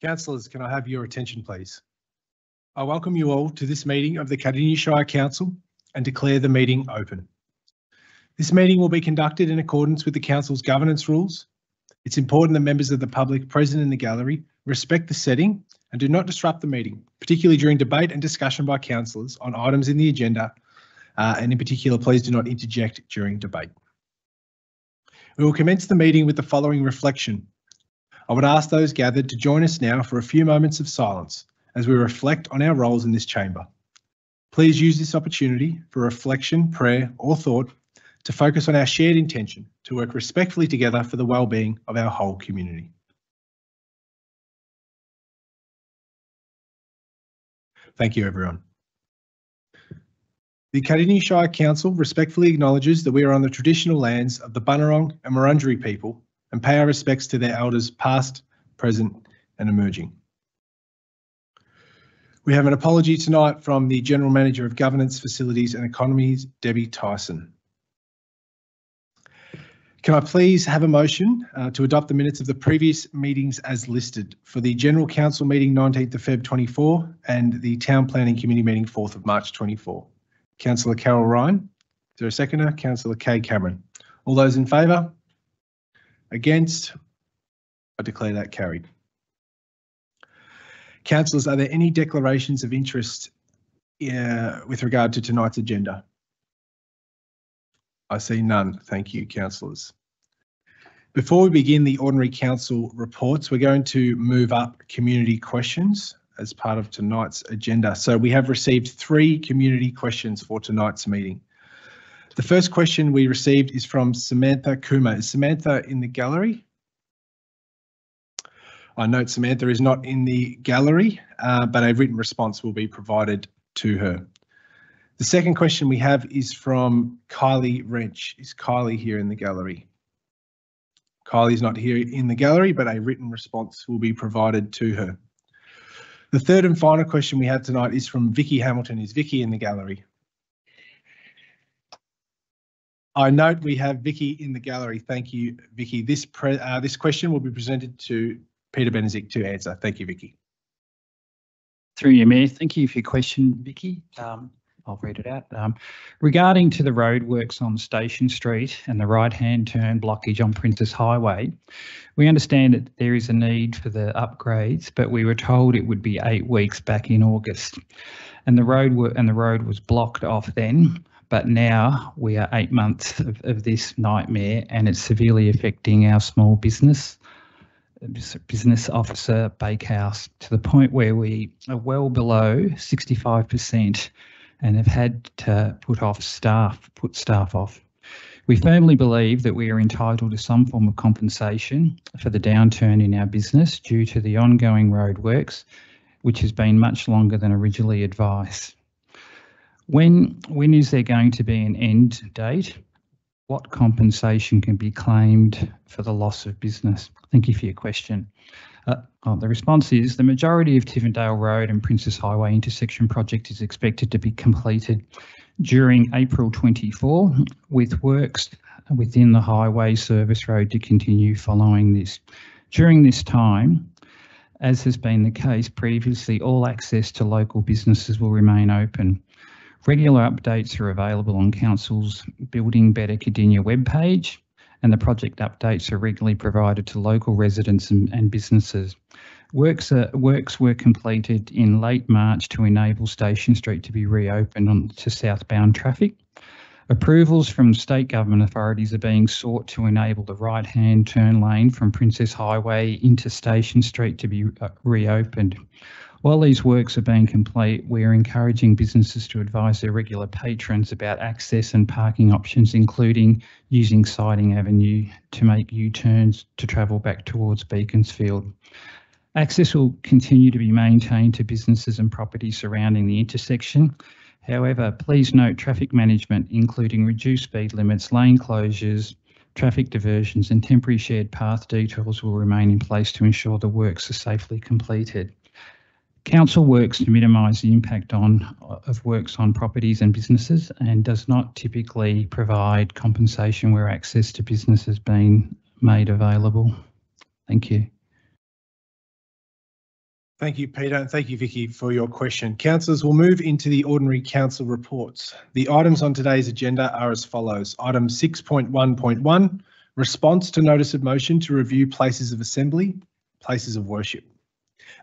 Councillors, can I have your attention, please? I welcome you all to this meeting of the Cardinia Shire Council and declare the meeting open. This meeting will be conducted in accordance with the Council's governance rules. It's important that members of the public present in the gallery respect the setting and do not disrupt the meeting, particularly during debate and discussion by councillors on items in the agenda, and in particular, please do not interject during debate. We will commence the meeting with the following reflection. I would ask those gathered to join us now for a few moments of silence as we reflect on our roles in this chamber. Please use this opportunity for reflection, prayer or thought to focus on our shared intention to work respectfully together for the well-being of our whole community. Thank you, everyone. The Cardinia Shire Council respectfully acknowledges that we are on the traditional lands of the Bunurong and Wurundjeri people and pay our respects to their elders past, present and emerging. We have an apology tonight from the General Manager of Governance, Facilities and Economies, Debbie Tyson. Can I please have a motion to adopt the minutes of the previous meetings as listed for the General Council meeting 19th of Feb 24 and the Town Planning Committee meeting 4th of March 24. Councillor Carol Ryan, is there a seconder? Councillor Kay Cameron. All those in favour? Against? I declare that carried. Councillors, are there any declarations of interest with regard to tonight's agenda? I see none. Thank you, councillors. Before we begin the ordinary council reports, we're going to move up community questions as part of tonight's agenda. So we have received 3 community questions for tonight's meeting. The first question we received is from Samantha Kuma. Is Samantha in the gallery? I note Samantha is not in the gallery, but a written response will be provided to her. The second question we have is from Kylie Wrench. Is Kylie here in the gallery? Kylie's not here in the gallery, but a written response will be provided to her. The third and final question we have tonight is from Vicky Hamilton. Is Vicky in the gallery? I note we have Vicky in the gallery. Thank you, Vicky. This question will be presented to Peter Benezik to answer. Thank you, Vicky. Through you, Mayor. Thank you for your question, Vicky. I'll read it out. Regarding to the roadworks on Station Street and the right-hand turn blockage on Princess Highway, we understand that there is a need for the upgrades, but we were told it would be 8 weeks back in August, and the road was blocked off then. But now we are 8 months of this nightmare, and it's severely affecting our small business officer bakehouse to the point where we are well below 65%. And have had to put staff off. We firmly believe that we are entitled to some form of compensation for the downturn in our business due to the ongoing roadworks, which has been much longer than originally advised. When is there going to be an end date? What compensation can be claimed for the loss of business? Thank you for your question. The response is the majority of Tivendale Road and Princess Highway intersection project is expected to be completed during April 24, with works within the highway service road to continue following this. During this time, as has been the case previously, all access to local businesses will remain open. Regular updates are available on Council's Building Better Cardinia webpage, and the project updates are regularly provided to local residents and businesses. Works were completed in late March to enable Station Street to be reopened to southbound traffic. Approvals from state government authorities are being sought to enable the right-hand turn lane from Princess Highway into Station Street to be reopened. While these works are being complete, we are encouraging businesses to advise their regular patrons about access and parking options, including using Siding Avenue to make U-turns to travel back towards Beaconsfield. Access will continue to be maintained to businesses and properties surrounding the intersection. However, please note traffic management, including reduced speed limits, lane closures, traffic diversions and temporary shared path detours will remain in place to ensure the works are safely completed. Council works to minimise the impact of works on properties and businesses and does not typically provide compensation where access to business has been made available. Thank you. Thank you, Peter, and thank you, Vicky, for your question. Councillors, will move into the ordinary council reports. The items on today's agenda are as follows. Item 6.1.1, response to notice of motion to review places of assembly, places of worship.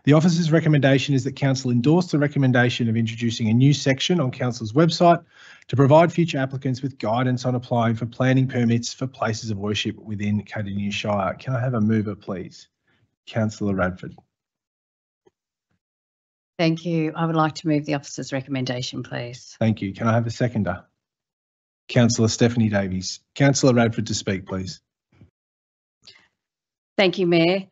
The officer's recommendation is that Council endorse the recommendation of introducing a new section on Council's website to provide future applicants with guidance on applying for planning permits for places of worship within Cardinia Shire. Can I have a mover, please? Councillor Radford. Thank you. I would like to move the officer's recommendation, please. Thank you. Can I have a seconder? Councillor Stephanie Davies. Councillor Radford to speak, please. Thank you, Mayor.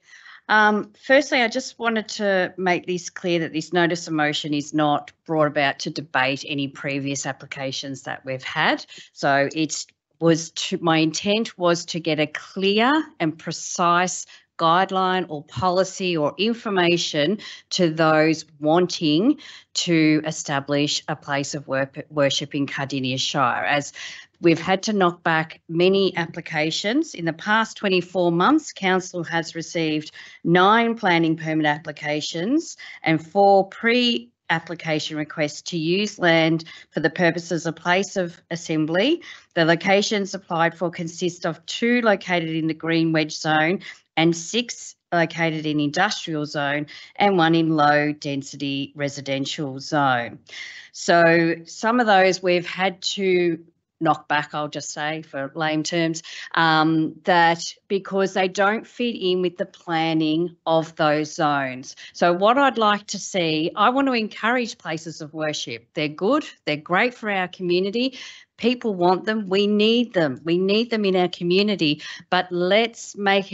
Firstly, I just wanted to make this clear that this notice of motion is not brought about to debate any previous applications that we've had. So my intent was to get a clear and precise guideline or policy or information to those wanting to establish a place of worship in Cardinia Shire, as we've had to knock back many applications. In the past 24 months, Council has received 9 planning permit applications and 4 pre-application requests to use land for the purposes of place of assembly. The locations applied for consist of 2 located in the Green Wedge zone and 6 located in industrial zone and 1 in low density residential zone. So some of those we've had to knock back, I'll just say for lame terms, that because they don't fit in with the planning of those zones. So what I'd like to see, I want to encourage places of worship. They're good, they're great for our community. People want them, we need them in our community, but let's make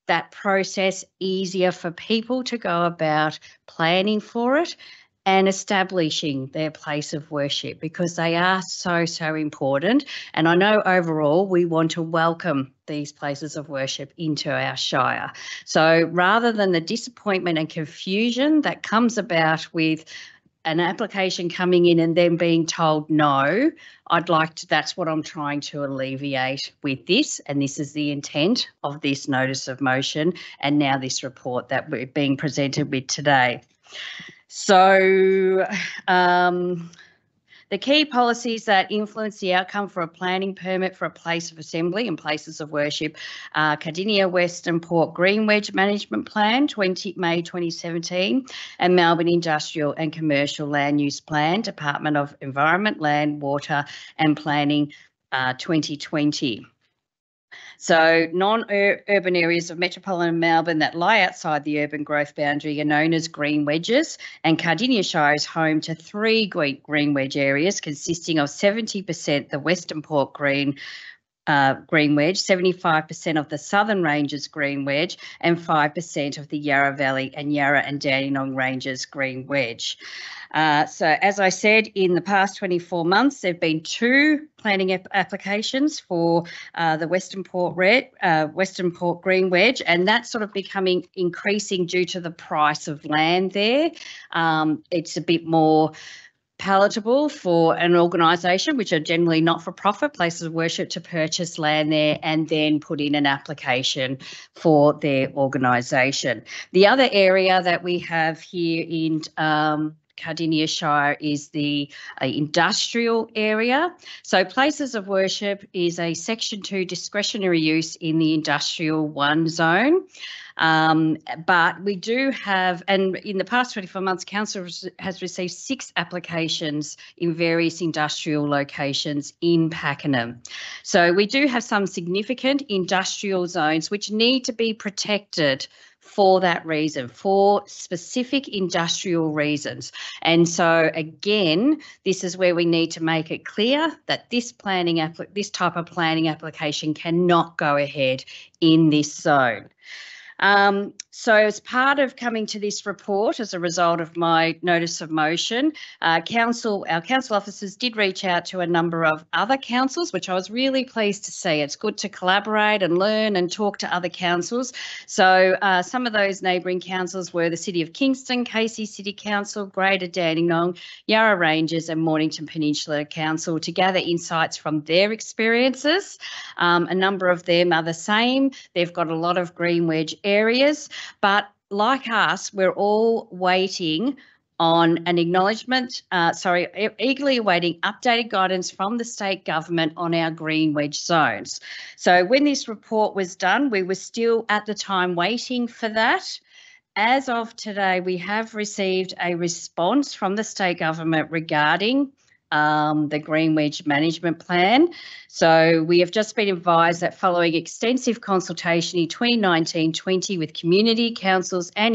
that process easier for people to go about planning for it and establishing their place of worship, because they are so important. And I know overall we want to welcome these places of worship into our Shire. So rather than the disappointment and confusion that comes about with an application coming in and then being told no, that's what I'm trying to alleviate with this, and this is the intent of this notice of motion and now this report that we're being presented with today. So the key policies that influence the outcome for a planning permit for a place of assembly and places of worship are Cardinia Western Port Green Wedge Management Plan, May 2017, and Melbourne Industrial and Commercial Land Use Plan, Department of Environment, Land, Water and Planning 2020. So non-urban areas of metropolitan Melbourne that lie outside the urban growth boundary are known as green wedges, and Cardinia Shire is home to 3 green wedge areas consisting of 70% the Western Port Green Wedge, 75% of the Southern Ranges Green Wedge, and 5% of the Yarra Valley and Yarra and Dandenong Ranges Green Wedge. So as I said, in the past 24 months, there have been 2 planning applications for the Western Port Green Wedge, and that's sort of becoming increasing due to the price of land there. It's a bit more palatable for an organisation, which are generally not-for-profit places of worship, to purchase land there and then put in an application for their organisation. The other area that we have here in Cardinia Shire is the industrial area. So places of worship is a Section 2 discretionary use in the Industrial 1 zone. But we do have, and in the past 24 months, Council has received 6 applications in various industrial locations in Pakenham. So we do have some significant industrial zones which need to be protected for that reason, for specific industrial reasons. And so again, this is where we need to make it clear that this type of planning application cannot go ahead in this zone. So as part of coming to this report, as a result of my notice of motion, our council officers did reach out to a number of other councils, which I was really pleased to see. It's good to collaborate and learn and talk to other councils. So some of those neighbouring councils were the City of Kingston, Casey City Council, Greater Dandenong, Yarra Ranges and Mornington Peninsula Council to gather insights from their experiences. A number of them are the same. They've got a lot of green wedge areas, but like us, we're all waiting on an acknowledgement, eagerly awaiting updated guidance from the state government on our green wedge zones. So when this report was done, we were still at the time waiting for that. As of today, we have received a response from the state government regarding the green wedge management plan. So we have just been advised that following extensive consultation in 2019-20 with community, councils and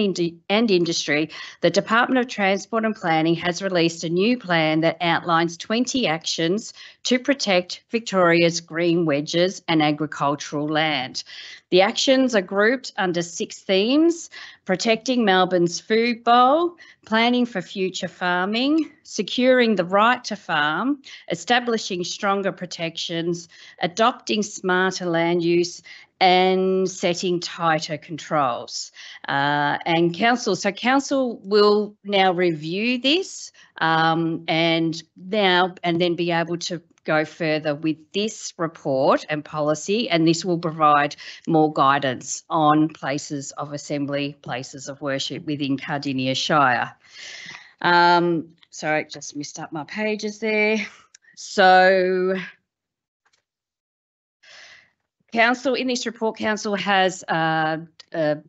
industry, the Department of Transport and Planning has released a new plan that outlines 20 actions to protect Victoria's green wedges and agricultural land. The actions are grouped under 6 themes: protecting Melbourne's food bowl, planning for future farming, securing the right to farm, establishing stronger protections, adopting smarter land use, and setting tighter controls. And council will now review this and then be able to go further with this report and policy, and this will provide more guidance on places of assembly, places of worship within Cardinia Shire. Sorry, just missed up my pages there. So Council, in this report, Council has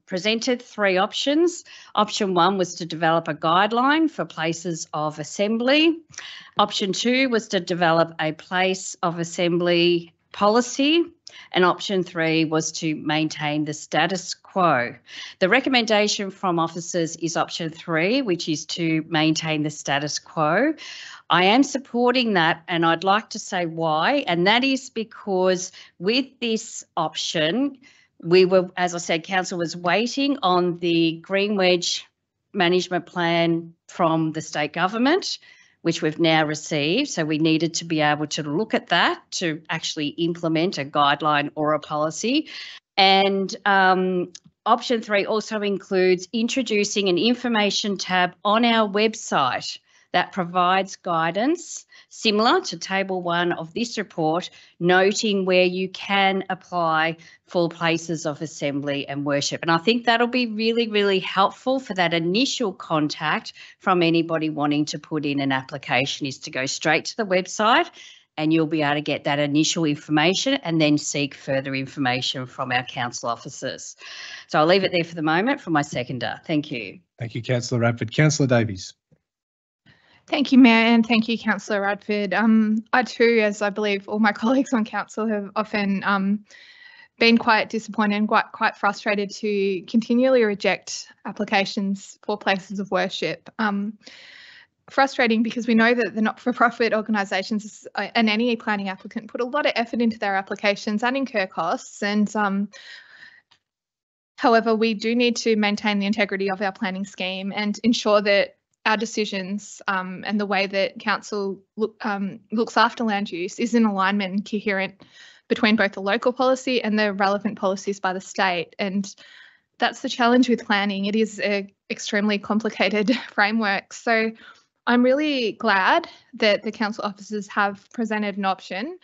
presented 3 options. Option 1 was to develop a guideline for places of assembly. Option 2 was to develop a place of assembly policy. And option 3 was to maintain the status quo. The recommendation from officers is option 3, which is to maintain the status quo. I am supporting that, and I'd like to say why, and that is because with this option, we were, as I said, Council was waiting on the green wedge management plan from the state government, which we've now received. So we needed to be able to look at that to actually implement a guideline or a policy. And option 3 also includes introducing an information tab on our website that provides guidance similar to table 1 of this report, noting where you can apply for places of assembly and worship. And I think that'll be really, really helpful for that initial contact from anybody wanting to put in an application, is to go straight to the website and you'll be able to get that initial information and then seek further information from our council officers. So I'll leave it there for the moment for my seconder. Thank you. Thank you, Councillor Radford. Councillor Davies. Thank you, Mayor, and thank you, Councillor Radford. I too, as I believe all my colleagues on council, have often been quite disappointed and quite frustrated to continually reject applications for places of worship. Frustrating because we know that the not-for-profit organisations and any planning applicant put a lot of effort into their applications and incur costs. And however, we do need to maintain the integrity of our planning scheme and ensure that our decisions and the way that council looks after land use is in alignment and coherent between both the local policy and the relevant policies by the state. And that's the challenge with planning. It is an extremely complicated framework. So I'm really glad that the council officers have presented an option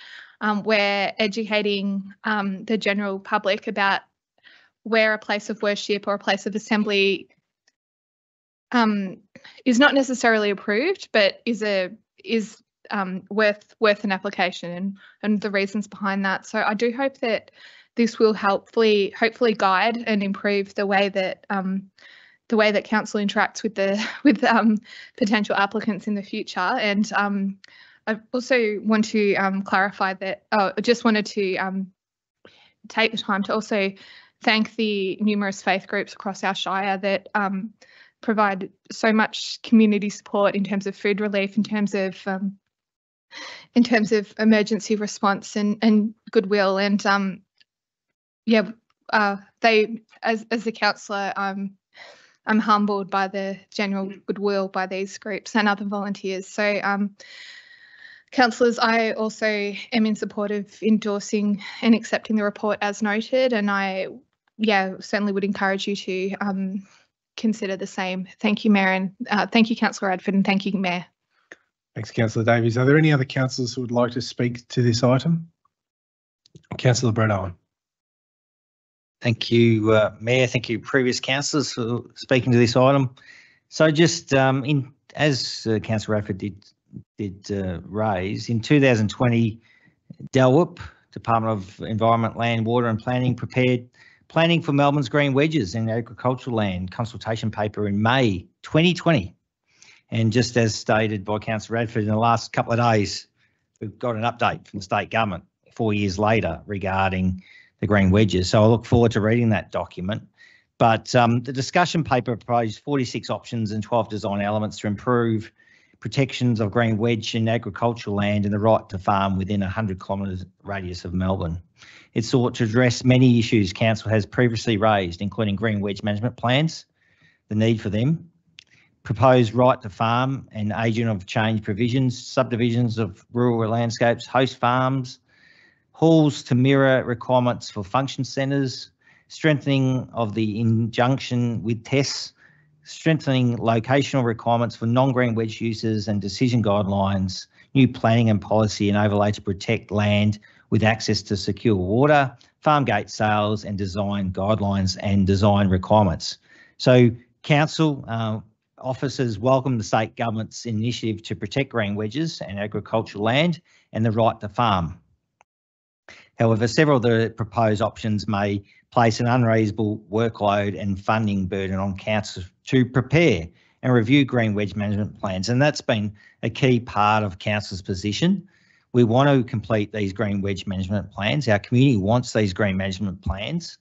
where educating the general public about where a place of worship or a place of assembly is not necessarily approved, but is worth an application, and the reasons behind that. So I do hope that this will hopefully guide and improve the way that council interacts with potential applicants in the future. And I also want to clarify that I just wanted to take the time to also thank the numerous faith groups across our Shire that provide so much community support in terms of food relief, in terms of emergency response and goodwill. And they, as a councillor, I'm humbled by the general goodwill by these groups and other volunteers. So councillors, I also am in support of endorsing and accepting the report as noted, and I certainly would encourage you to consider the same. Thank you, Mayor, and thank you, Councillor Radford, and thank you, Mayor. Thanks, Councillor Davies. Are there any other councillors who would like to speak to this item? Councillor Brett Owen. Thank you, Mayor. Thank you, previous councillors, for speaking to this item. So just as Councillor Radford did raise, in 2020, DELWP, Department of Environment, Land, Water and Planning, prepared Planning for Melbourne's Green Wedges in Agricultural Land consultation paper in May 2020. And just as stated by Councillor Radford, in the last couple of days, we've got an update from the state government 4 years later regarding the green wedges. So I look forward to reading that document. But the discussion paper proposed 46 options and 12 design elements to improve protections of green wedge in agricultural land and the right to farm within a 100 kilometres radius of Melbourne. It sought to address many issues Council has previously raised, including green wedge management plans, the need for them, proposed right to farm and agent of change provisions, subdivisions of rural landscapes, host farms, halls to mirror requirements for function centres, strengthening of the injunction with tests, strengthening locational requirements for non-green wedge uses and decision guidelines, new planning and policy and overlay to protect land with access to secure water, farm gate sales and design guidelines and design requirements. So Council officers welcome the state government's initiative to protect green wedges and agricultural land and the right to farm. However, several of the proposed options may place an unreasonable workload and funding burden on council to prepare and review green wedge management plans, and that's been a key part of council's position. We want to complete these green wedge management plans. Our community wants these green management plans,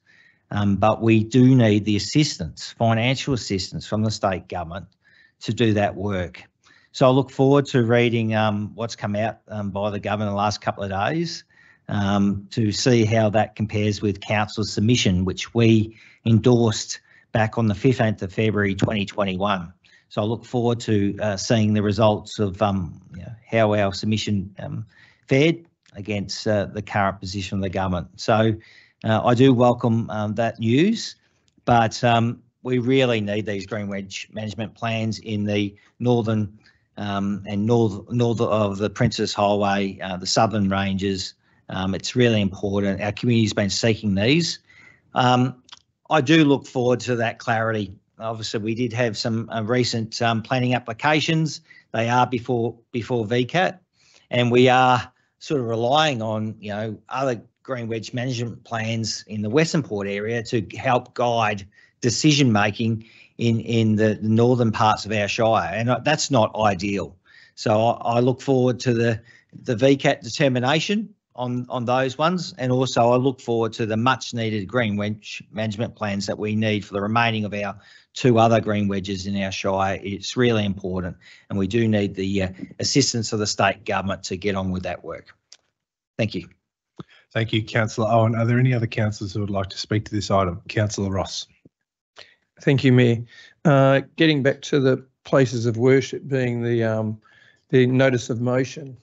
but we do need the assistance, financial assistance from the state government to do that work. So I look forward to reading what's come out by the government in the last couple of days, to see how that compares with council's submission, which we endorsed back on the 15th of February 2021. So I look forward to seeing the results of how our submission fared against the current position of the government. So I do welcome that news, but we really need these green wedge management plans in the northern and north of the Princess Highway, the southern ranges. It's really important. Our community's been seeking these. I do look forward to that clarity. Obviously, we did have some recent planning applications. They are before VCAT, and we are sort of relying on other green wedge management plans in the Western Port area to help guide decision making in the northern parts of our Shire, and that's not ideal. So I look forward to the VCAT determination on those ones, and also I look forward to the much needed green wedge management plans that we need for the remaining of our 2 other green wedges in our Shire. It's really important, and we do need the assistance of the state government to get on with that work. Thank you. Thank you, Councillor Owen. Are there any other councillors who would like to speak to this item? Councillor Ross. Thank you, Mayor. Getting back to the places of worship being the notice of motion.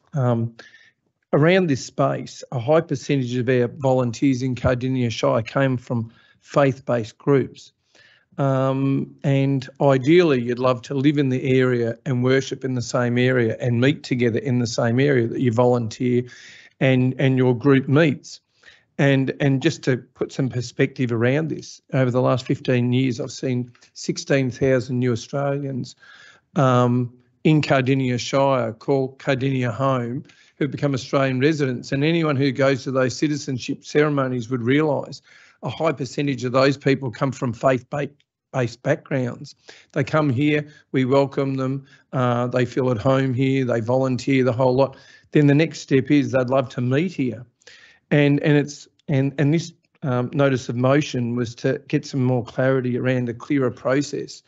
Around this space, a high percentage of our volunteers in Cardinia Shire came from faith-based groups. And ideally, you'd love to live in the area and worship in the same area and meet together in the same area that you volunteer and your group meets. And just to put some perspective around this, over the last 15 years, I've seen 16,000 new Australians in Cardinia Shire call Cardinia home, who become Australian residents, and anyone who goes to those citizenship ceremonies would realise a high percentage of those people come from faith-based backgrounds. They come here, we welcome them, they feel at home here, they volunteer the whole lot. Then the next step is they'd love to meet here, and this notice of motion was to get some more clarity around a clearer process,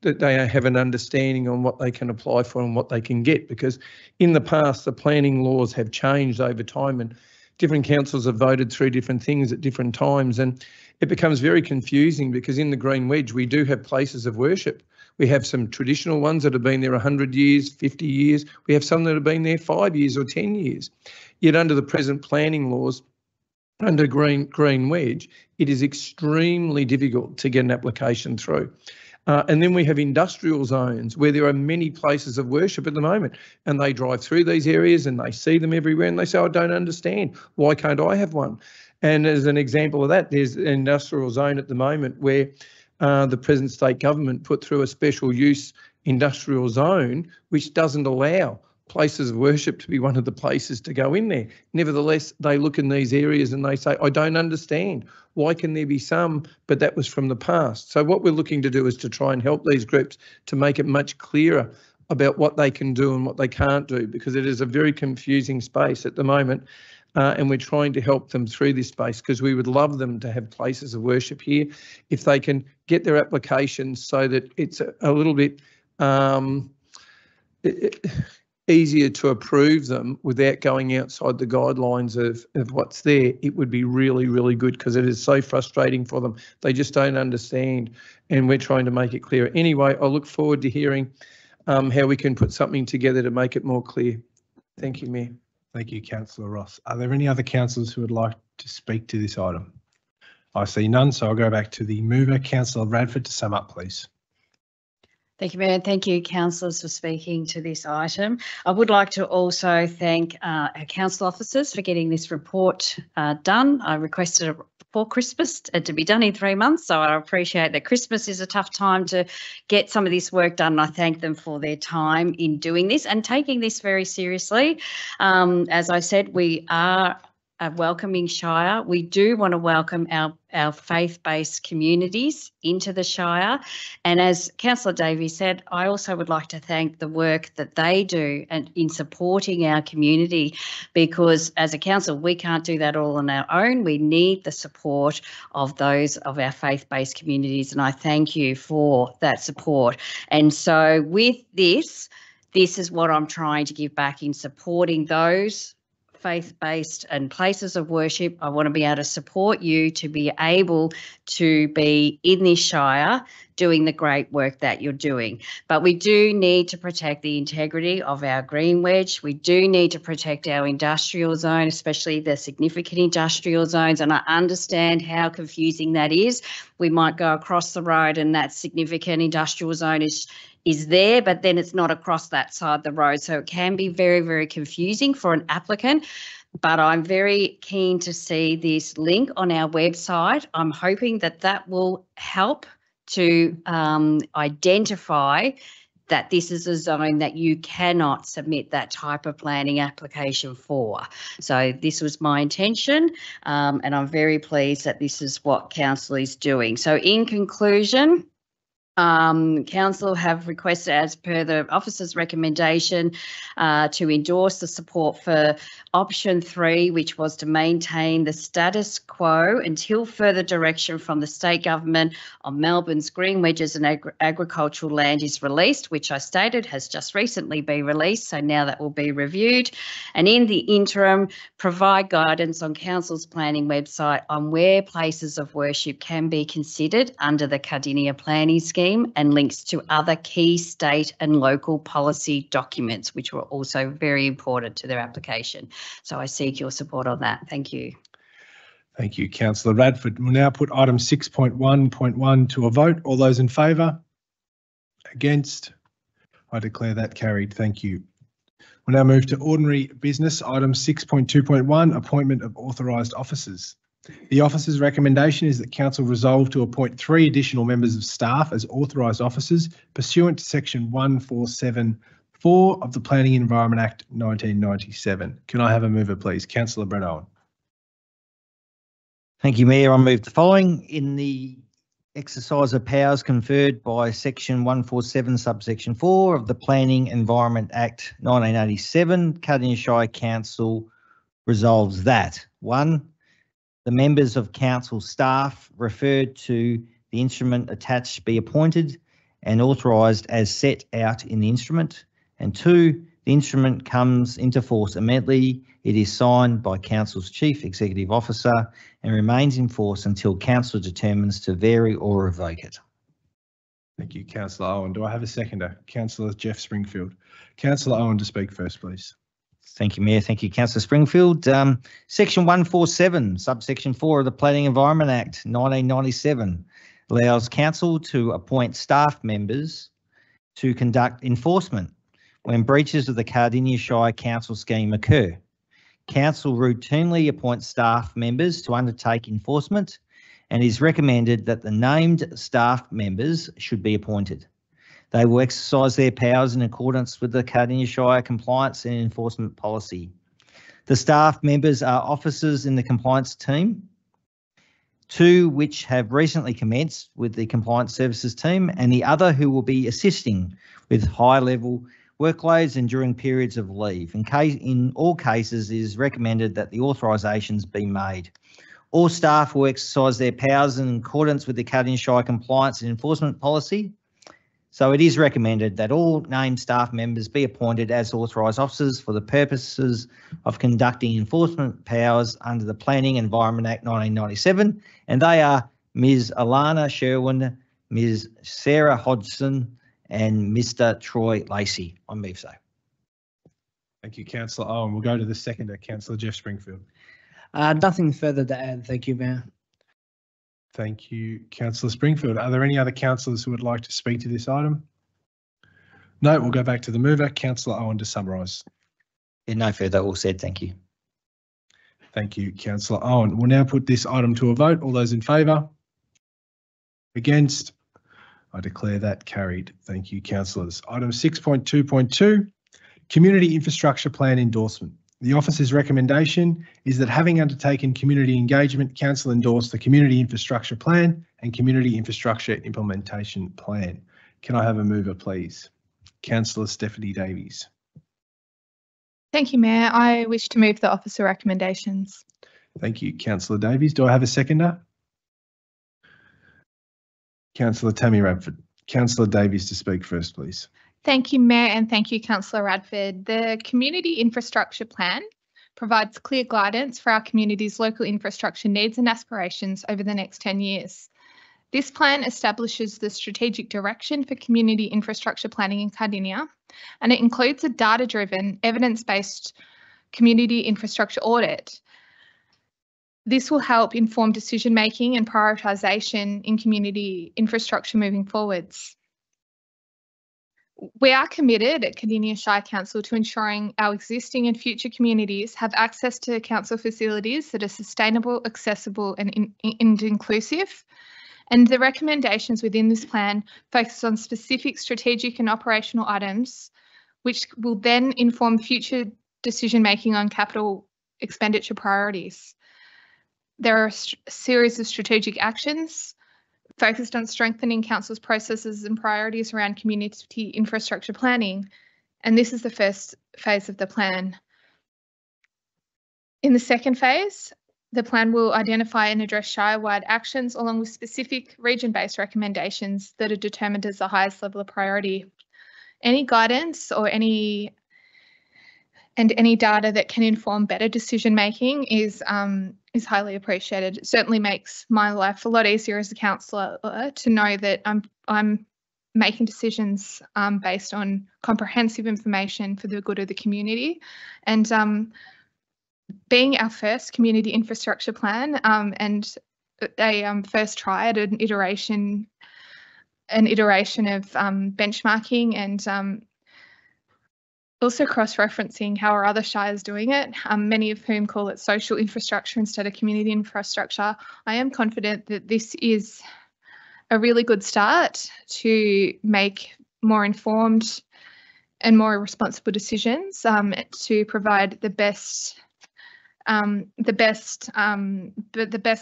that they have an understanding on what they can apply for and what they can get, because in the past the planning laws have changed over time and different councils have voted through different things at different times, and it becomes very confusing because in the Green Wedge we do have places of worship. We have some traditional ones that have been there 100 years, 50 years. We have some that have been there 5 years or 10 years. Yet under the present planning laws, under Green Wedge, it is extremely difficult to get an application through. And then we have industrial zones where there are many places of worship at the moment, and they drive through these areas and they see them everywhere and they say, I don't understand. Why can't I have one? And as an example of that, there's an industrial zone at the moment where the present state government put through a special use industrial zone, which doesn't allow places of worship to be one of the places to go in there. Nevertheless, they look in these areas and they say, I don't understand. Why can there be some? But that was from the past. So what we're looking to do is to try and help these groups to make it much clearer about what they can do and what they can't do, because it is a very confusing space at the moment. And we're trying to help them through this space, because we would love them to have places of worship here if they can get their applications so that it's a little bit easier to approve them without going outside the guidelines of what's there. It would be really, really good, because it is so frustrating for them. They just don't understand, and we're trying to make it clearer. Anyway, I look forward to hearing how we can put something together to make it more clear. Thank you, Mayor. Thank you, Councillor Ross. Are there any other councillors who would like to speak to this item? I see none, so I'll go back to the mover, Councillor Radford, to sum up, please. Thank you, Mayor, and thank you, councillors, for speaking to this item. I would like to also thank our council officers for getting this report done. I requested it before Christmas to be done in 3 months, so I appreciate that Christmas is a tough time to get some of this work done. And I thank them for their time in doing this and taking this very seriously. As I said, we are a welcoming Shire. We do want to welcome our faith-based communities into the Shire. And as Councillor Davies said, I also would like to thank the work that they do and in supporting our community, because as a council, we can't do that all on our own. We need the support of those of our faith-based communities, and I thank you for that support. And so with this is what I'm trying to give back in supporting those faith-based and places of worship. I want to be able to support you to be able to be in this Shire doing the great work that you're doing. But we do need to protect the integrity of our green wedge. We do need to protect our industrial zone, especially the significant industrial zones. And I understand how confusing that is. We might go across the road and that significant industrial zone is there, but then it's not across that side of the road. So it can be very, very confusing for an applicant. But I'm very keen to see this link on our website. I'm hoping that that will help to identify that this is a zone that you cannot submit that type of planning application for. So this was my intention, and I'm very pleased that this is what council is doing. So in conclusion, council have requested, as per the officer's recommendation, to endorse the support for option 3, which was to maintain the status quo until further direction from the state government on Melbourne's green wedges and agricultural land is released, which I stated has just recently been released, so now that will be reviewed. And in the interim, provide guidance on council's planning website on where places of worship can be considered under the Cardinia planning scheme, and links to other key state and local policy documents, which were also very important to their application. So I seek your support on that. Thank you. Thank you, Councillor Radford. We'll now put item 6.1.1 to a vote. All those in favour? Against? I declare that carried. Thank you. We'll now move to ordinary business. Item 6.2.1, appointment of authorised officers. The officer's recommendation is that council resolve to appoint 3 additional members of staff as authorised officers pursuant to section 147(4) of the Planning and Environment Act 1997. Can I have a mover, please? Councillor Brett Owen. Thank you, Mayor. I move the following. In the exercise of powers conferred by section 147 subsection 4 of the Planning and Environment Act 1987, Cardinia Shire Council resolves that 1. The members of council staff referred to the instrument attached be appointed and authorised as set out in the instrument. And 2, the instrument comes into force immediately. It is signed by council's chief executive officer and remains in force until council determines to vary or revoke it. Thank you, Councillor Owen. Do I have a seconder? Councillor Jeff Springfield. Councillor Owen to speak first, please. Thank you, Mayor. Thank you, Councillor Springfield. Section 147, subsection 4 of the Planning Environment Act 1997 allows council to appoint staff members to conduct enforcement when breaches of the Cardinia Shire Council scheme occur. Council routinely appoints staff members to undertake enforcement, and it is recommended that the named staff members should be appointed. They will exercise their powers in accordance with the Cardinia Shire compliance and enforcement policy. The staff members are officers in the compliance team, 2 which have recently commenced with the compliance services team, and the other who will be assisting with high-level workloads and during periods of leave. In all cases, it is recommended that the authorisations be made. All staff will exercise their powers in accordance with the Cardinia Shire compliance and enforcement policy. So it is recommended that all named staff members be appointed as authorised officers for the purposes of conducting enforcement powers under the Planning and Environment Act 1997, and they are Ms. Alana Sherwin, Ms. Sarah Hodgson, and Mr. Troy Lacey. I move so. Thank you, Councillor Owen. We'll go to the seconder, Councillor Jeff Springfield. Nothing further to add. Thank you, Mayor. Thank you, Councillor Springfield. Are there any other councillors who would like to speak to this item? No, we'll go back to the mover, Councillor Owen, to summarise. No further, all said, thank you. Thank you, Councillor Owen. We'll now put this item to a vote. All those in favour? Against? I declare that carried. Thank you, councillors. Item 6.2.2, Community Infrastructure Plan Endorsement. The office's recommendation is that, having undertaken community engagement, council endorse the Community Infrastructure Plan and Community Infrastructure Implementation Plan. Can I have a mover, please? Councillor Stephanie Davies. Thank you, Mayor. I wish to move the officer recommendations. Thank you, Councillor Davies. Do I have a seconder? Councillor Tammy Radford. Councillor Davies to speak first, please. Thank you, Mayor, and thank you, Councillor Radford. The Community Infrastructure Plan provides clear guidance for our community's local infrastructure needs and aspirations over the next 10 years. This plan establishes the strategic direction for community infrastructure planning in Cardinia, and it includes a data-driven, evidence-based community infrastructure audit. This will help inform decision-making and prioritisation in community infrastructure moving forwards. We are committed at Cardinia Shire Council to ensuring our existing and future communities have access to council facilities that are sustainable, accessible and inclusive. And the recommendations within this plan focus on specific strategic and operational items, which will then inform future decision-making on capital expenditure priorities. There are a series of strategic actions focused on strengthening council's processes and priorities around community infrastructure planning, and this is the first phase of the plan. In the second phase, the plan will identify and address Shire-wide actions along with specific region-based recommendations that are determined as the highest level of priority. Any guidance or any data that can inform better decision-making is highly appreciated. It certainly makes my life a lot easier as a councillor to know that I'm making decisions based on comprehensive information for the good of the community. And being our first community infrastructure plan and a first try at an iteration of benchmarking and also cross-referencing how are other shires doing it, many of whom call it social infrastructure instead of community infrastructure. I am confident that this is a really good start to make more informed and more responsible decisions to provide the best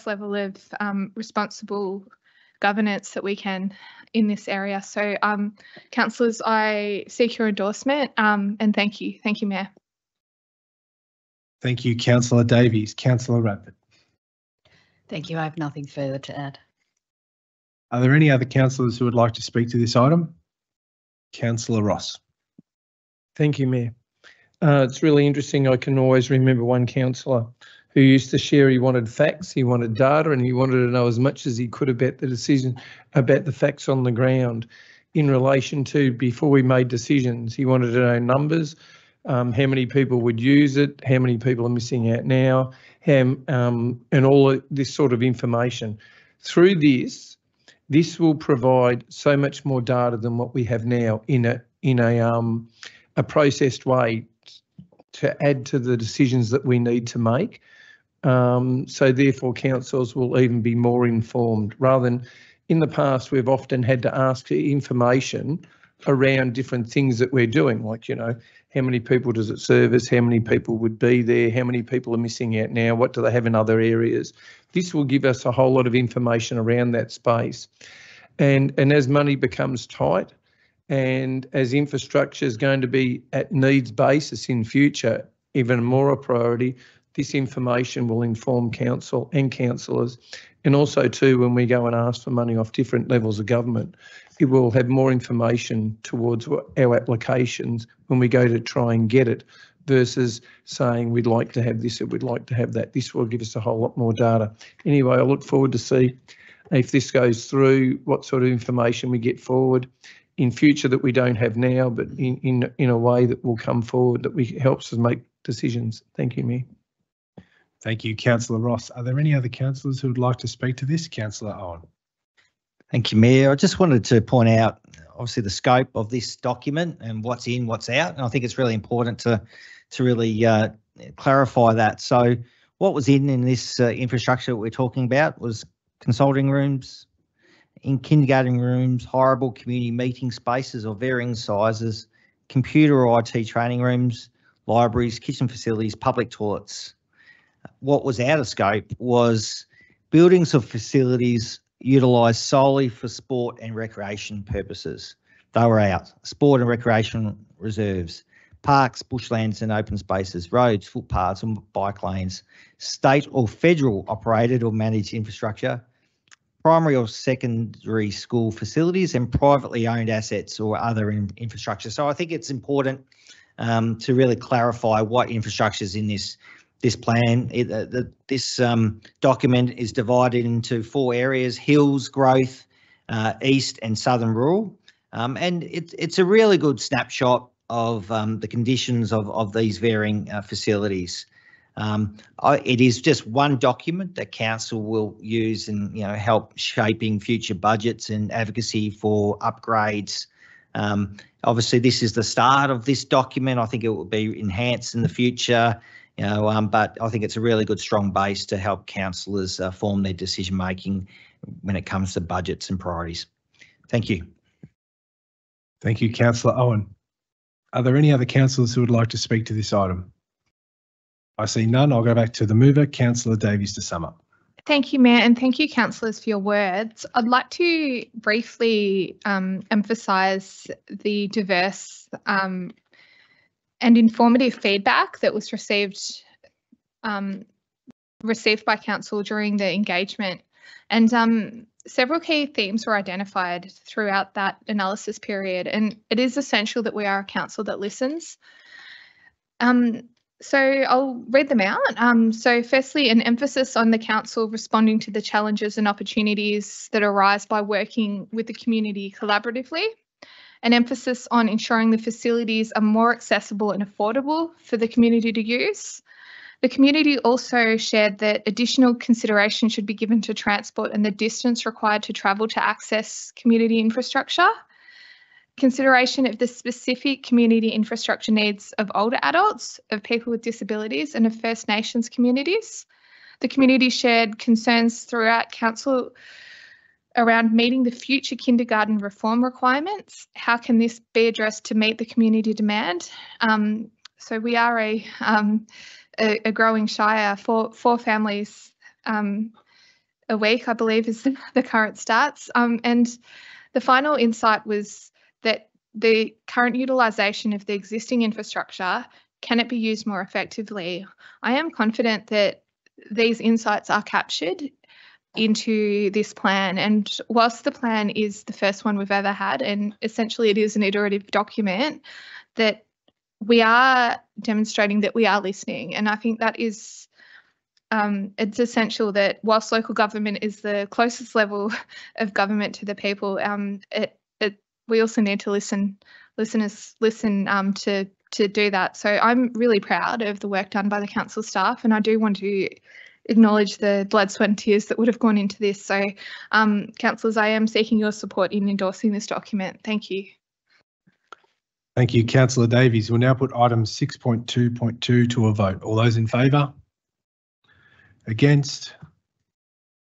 level of responsible governance that we can in this area. So, councillors, I seek your endorsement and thank you. Thank you, Mayor. Thank you, Councillor Davies. Councillor Radford. Thank you. I have nothing further to add. Are there any other councillors who would like to speak to this item? Councillor Ross. Thank you, Mayor. It's really interesting. I can always remember one councillor who used to share he wanted facts, he wanted data, and he wanted to know as much as he could about the decision, about the facts on the ground in relation to before we made decisions. He wanted to know numbers, how many people would use it, how many people are missing out now, and all of this sort of information. Through this will provide so much more data than what we have now in a processed way to add to the decisions that we need to make. So therefore councils will even be more informed, rather than in the past we've often had to ask for information around different things that we're doing, like, how many people does it service, how many people would be there, how many people are missing out now, what do they have in other areas. This will give us a whole lot of information around that space. And as money becomes tight and as infrastructure is going to be at needs basis in future, even more a priority, this information will inform council and councillors. And also too, when we go and ask for money off different levels of government, it will have more information towards our applications when we go to try and get it, versus saying we'd like to have this or we'd like to have that. This will give us a whole lot more data. Anyway, I look forward to see if this goes through, what sort of information we get forward in future that we don't have now, but in a way that will come forward that helps us make decisions. Thank you, Mayor. Thank you, Councillor Ross. Are there any other councillors who would like to speak to this? Councillor Owen. Thank you, Mayor. I just wanted to point out, obviously, the scope of this document and what's in, what's out. And I think it's really important to really clarify that. So what was in this infrastructure that we're talking about was consulting rooms, in kindergarten rooms, hireable community meeting spaces of varying sizes, computer or IT training rooms, libraries, kitchen facilities, public toilets. What was out of scope was buildings or facilities utilised solely for sport and recreation purposes. They were out. Sport and recreation reserves, parks, bushlands and open spaces, roads, footpaths and bike lanes, state or federal operated or managed infrastructure, primary or secondary school facilities and privately owned assets or other infrastructure. So I think it's important to really clarify what infrastructure is in this plan. This document is divided into 4 areas: hills, growth, east and southern rural. And it's a really good snapshot of the conditions of these varying facilities. It is just one document that council will use and help shaping future budgets and advocacy for upgrades. Obviously, this is the start of this document. I think it will be enhanced in the future. But I think it's a really good, strong base to help councillors form their decision making when it comes to budgets and priorities. Thank you. Thank you, Councillor Owen. Are there any other councillors who would like to speak to this item? I see none. I'll go back to the mover, Councillor Davies, to sum up. Thank you, Mayor, and thank you, councillors, for your words. I'd like to briefly emphasise the diverse and informative feedback that was received by council during the engagement, and several key themes were identified throughout that analysis period, and it is essential that we are a council that listens. So I'll read them out. So firstly, an emphasis on the council responding to the challenges and opportunities that arise by working with the community collaboratively. An emphasis on ensuring the facilities are more accessible and affordable for the community to use. The community also shared that additional consideration should be given to transport and the distance required to travel to access community infrastructure. Consideration of the specific community infrastructure needs of older adults, of people with disabilities and of First Nations communities. The community shared concerns throughout council around meeting the future kindergarten reform requirements. How can this be addressed to meet the community demand? So we are a growing shire. Four families a week, I believe, is the current stats. And the final insight was that the current utilisation of the existing infrastructure, can it be used more effectively? I am confident that these insights are captured into this plan, and whilst the plan is the first one we've ever had, and essentially it is an iterative document, that we are demonstrating that we are listening. And I think that is it's essential that whilst local government is the closest level of government to the people, we also need to listen to do that. So I'm really proud of the work done by the council staff, and I do want to acknowledge the blood, sweat and tears that would have gone into this. So councillors, I am seeking your support in endorsing this document. Thank you. Thank you, Councillor Davies. We'll now put item 6.2.2 to a vote. All those in favour? Against?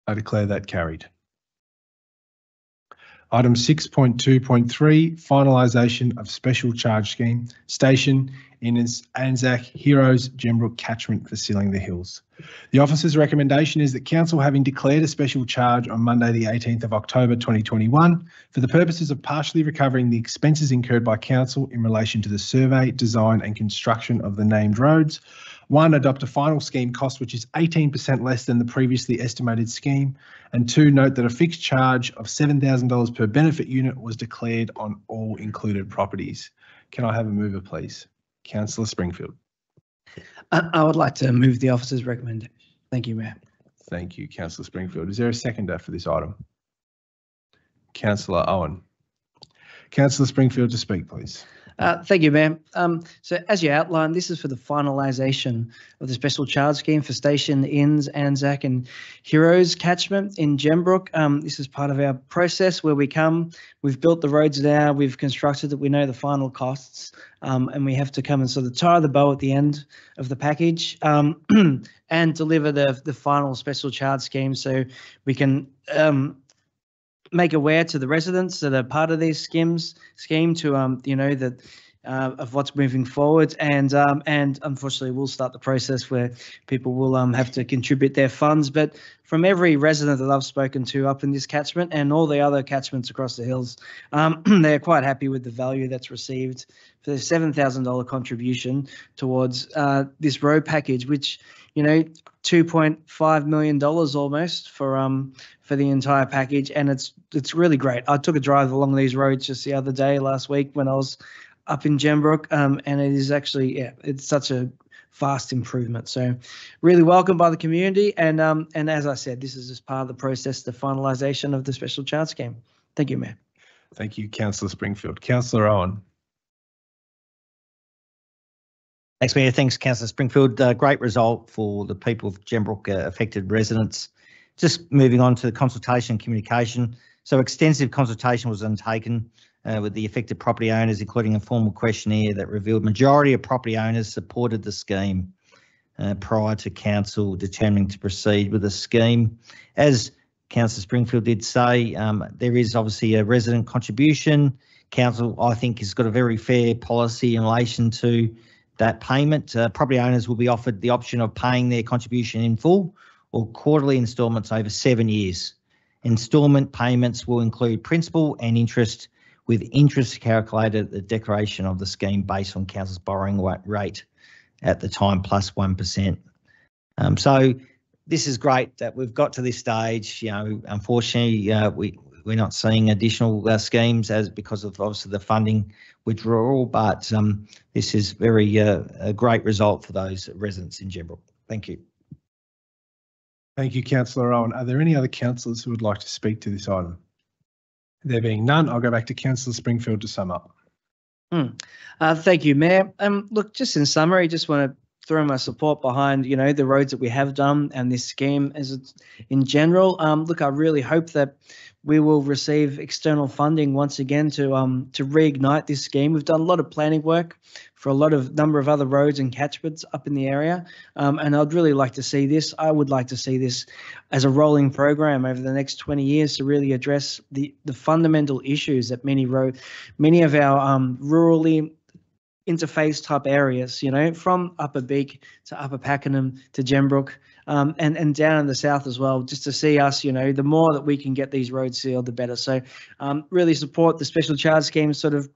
I declare that carried. Item 6.2.3, finalisation of special charge scheme station in Anzac Heroes Gembrook catchment for Sealing the Hills. The officer's recommendation is that council, having declared a special charge on Monday the 18th of October 2021 for the purposes of partially recovering the expenses incurred by council in relation to the survey, design and construction of the named roads, 1, adopt a final scheme cost which is 18% less than the previously estimated scheme, and 2, note that a fixed charge of $7,000 per benefit unit was declared on all included properties. Can I have a mover, please? Councillor Springfield. I would like to move the officer's recommendation. Thank you, Mayor. Thank you, Councillor Springfield. Is there a seconder for this item? Councillor Owen. Councillor Springfield to speak, please. Thank you, Mayor. So as you outlined, this is for the finalisation of the special charge scheme for station inns, Anzac and Heroes catchment in Gembrook. This is part of our process where we've built the roads now, we've constructed it, we know the final costs, and we have to come and sort of tie the bow at the end of the package and deliver the final special charge scheme so we can make aware to the residents that are part of these scheme to that of what's moving forward, and unfortunately we'll start the process where people will have to contribute their funds. But from every resident that I've spoken to up in this catchment and all the other catchments across the hills, they're quite happy with the value that's received for the $7,000 contribution towards this road package, which $2.5 million almost for the entire package, and it's really great. I took a drive along these roads just the other day, last week, when I was up in Gembrook, and it is actually, it's such a vast improvement. So really welcomed by the community, and as I said, this is just part of the process, the finalisation of the special charge scheme. Thank you, Mayor. Thank you, Councillor Springfield. Councillor Owen. Thanks, Mayor. Thanks, Councillor Springfield. Great result for the people of Gembrook affected residents. Just moving on to the consultation and communication. So extensive consultation was undertaken with the affected property owners, including a formal questionnaire that revealed majority of property owners supported the scheme prior to council determining to proceed with the scheme. As Councillor Springfield did say, there is obviously a resident contribution. Council, I think, has got a very fair policy in relation to that payment. Property owners will be offered the option of paying their contribution in full or quarterly instalments over 7 years. Instalment payments will include principal and interest, with interest calculated at the declaration of the scheme based on council's borrowing rate at the time plus 1%. So this is great that we've got to this stage. Unfortunately, we're not seeing additional schemes because of obviously the funding withdrawal, but this is a great result for those residents in Gembrook. Thank you. Thank you, Councillor Owen. Are there any other councillors who would like to speak to this item? There being none, I'll go back to Councillor Springfield to sum up. Thank you, Mayor. Look, just in summary, just want to throw my support behind, the roads that we have done and this scheme as it's in general. Look, I really hope that we will receive external funding once again to reignite this scheme. We've done a lot of planning work for a number of other roads and catchments up in the area, and I'd really like to see this. I would like to see this as a rolling program over the next 20 years to really address the fundamental issues that many of our rurally interface type areas, from Upper Beak to Upper Pakenham to Gembrook, and down in the south as well, just to see us, the more that we can get these roads sealed, the better. So really support the special charge scheme sort of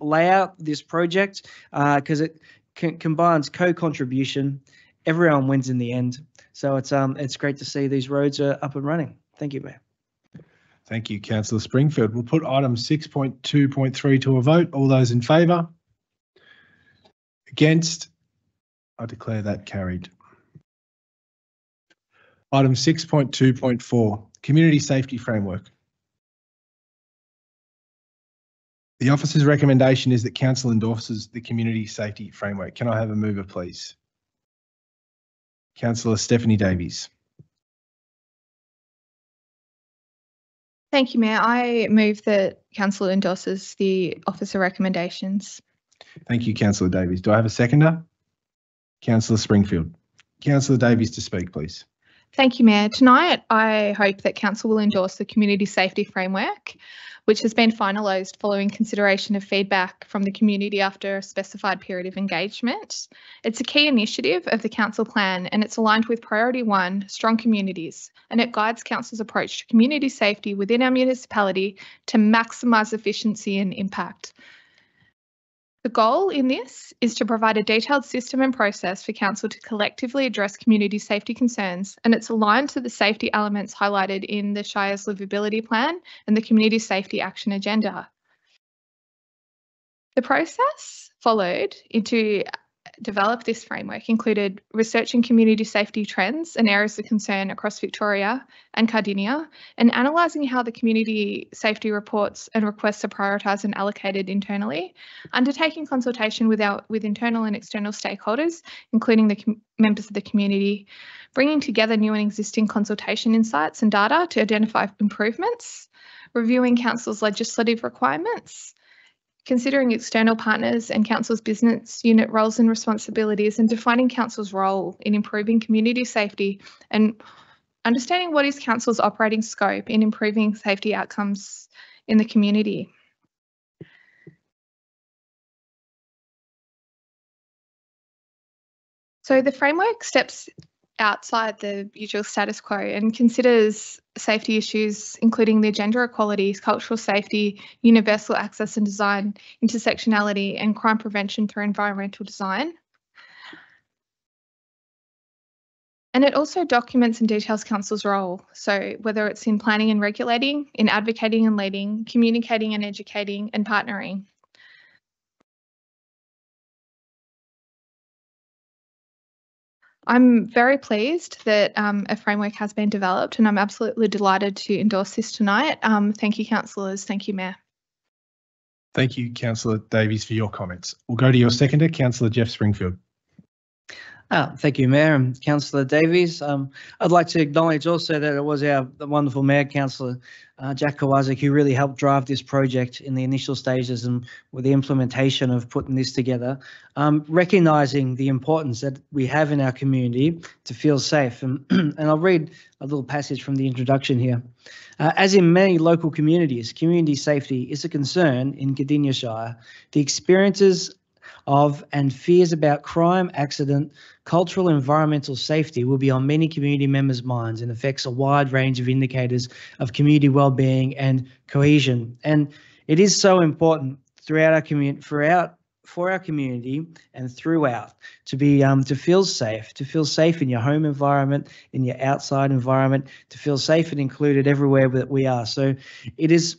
layout, this project, because it combines co-contribution. Everyone wins in the end. So it's great to see these roads are up and running. Thank you, Mayor. Thank you, Councillor Springfield. We'll put item 6.2.3 to a vote. All those in favour? Against? I declare that carried. Item 6.2.4, Community Safety Framework. The officer's recommendation is that council endorses the Community Safety Framework. Can I have a mover, please? Councillor Stephanie Davies. Thank you, Mayor. I move that council endorses the officer recommendations. Thank you, Councillor Davies. Do I have a seconder? Councillor Springfield. Councillor Davies to speak, please. Thank you, Mayor. Tonight, I hope that Council will endorse the Community Safety Framework, which has been finalised following consideration of feedback from the community after a specified period of engagement. It's a key initiative of the Council plan and it's aligned with Priority 1, Strong Communities, and it guides Council's approach to community safety within our municipality to maximise efficiency and impact. The goal in this is to provide a detailed system and process for Council to collectively address community safety concerns, and it's aligned to the safety elements highlighted in the Shire's livability plan and the Community Safety Action Agenda. The process followed to develop this framework included researching community safety trends and areas of concern across Victoria and Cardinia, and analysing how the community safety reports and requests are prioritised and allocated internally, undertaking consultation with internal and external stakeholders, including the members of the community, bringing together new and existing consultation insights and data to identify improvements, reviewing Council's legislative requirements, considering external partners and Council's business unit roles and responsibilities, and defining Council's role in improving community safety and understanding what is Council's operating scope in improving safety outcomes in the community. So the framework steps outside the usual status quo and considers safety issues including the gender equality, cultural safety, universal access and design, intersectionality and crime prevention through environmental design. And it also documents and details Council's role, so whether it's in planning and regulating, in advocating and leading, communicating and educating and partnering. I'm very pleased that a framework has been developed and I'm absolutely delighted to endorse this tonight. Thank you, councillors. Thank you, Mayor. Thank you, Councillor Davies, for your comments. We'll go to your seconder, Councillor Jeff Springfield. Thank you, Mayor and Councillor Davies. I'd like to acknowledge also that it was the wonderful Mayor, Councillor Jack Kowalczyk, who really helped drive this project in the initial stages and with the implementation of putting this together, recognising the importance that we have in our community to feel safe. And I'll read a little passage from the introduction here. As in many local communities, community safety is a concern in Cardinia Shire. The experiences of and fears about crime, accident, cultural, environmental safety will be on many community members' minds and affects a wide range of indicators of community well-being and cohesion. And it is so important throughout our community, for our community and throughout to be to feel safe in your home environment, in your outside environment, to feel safe and included everywhere that we are. So it is,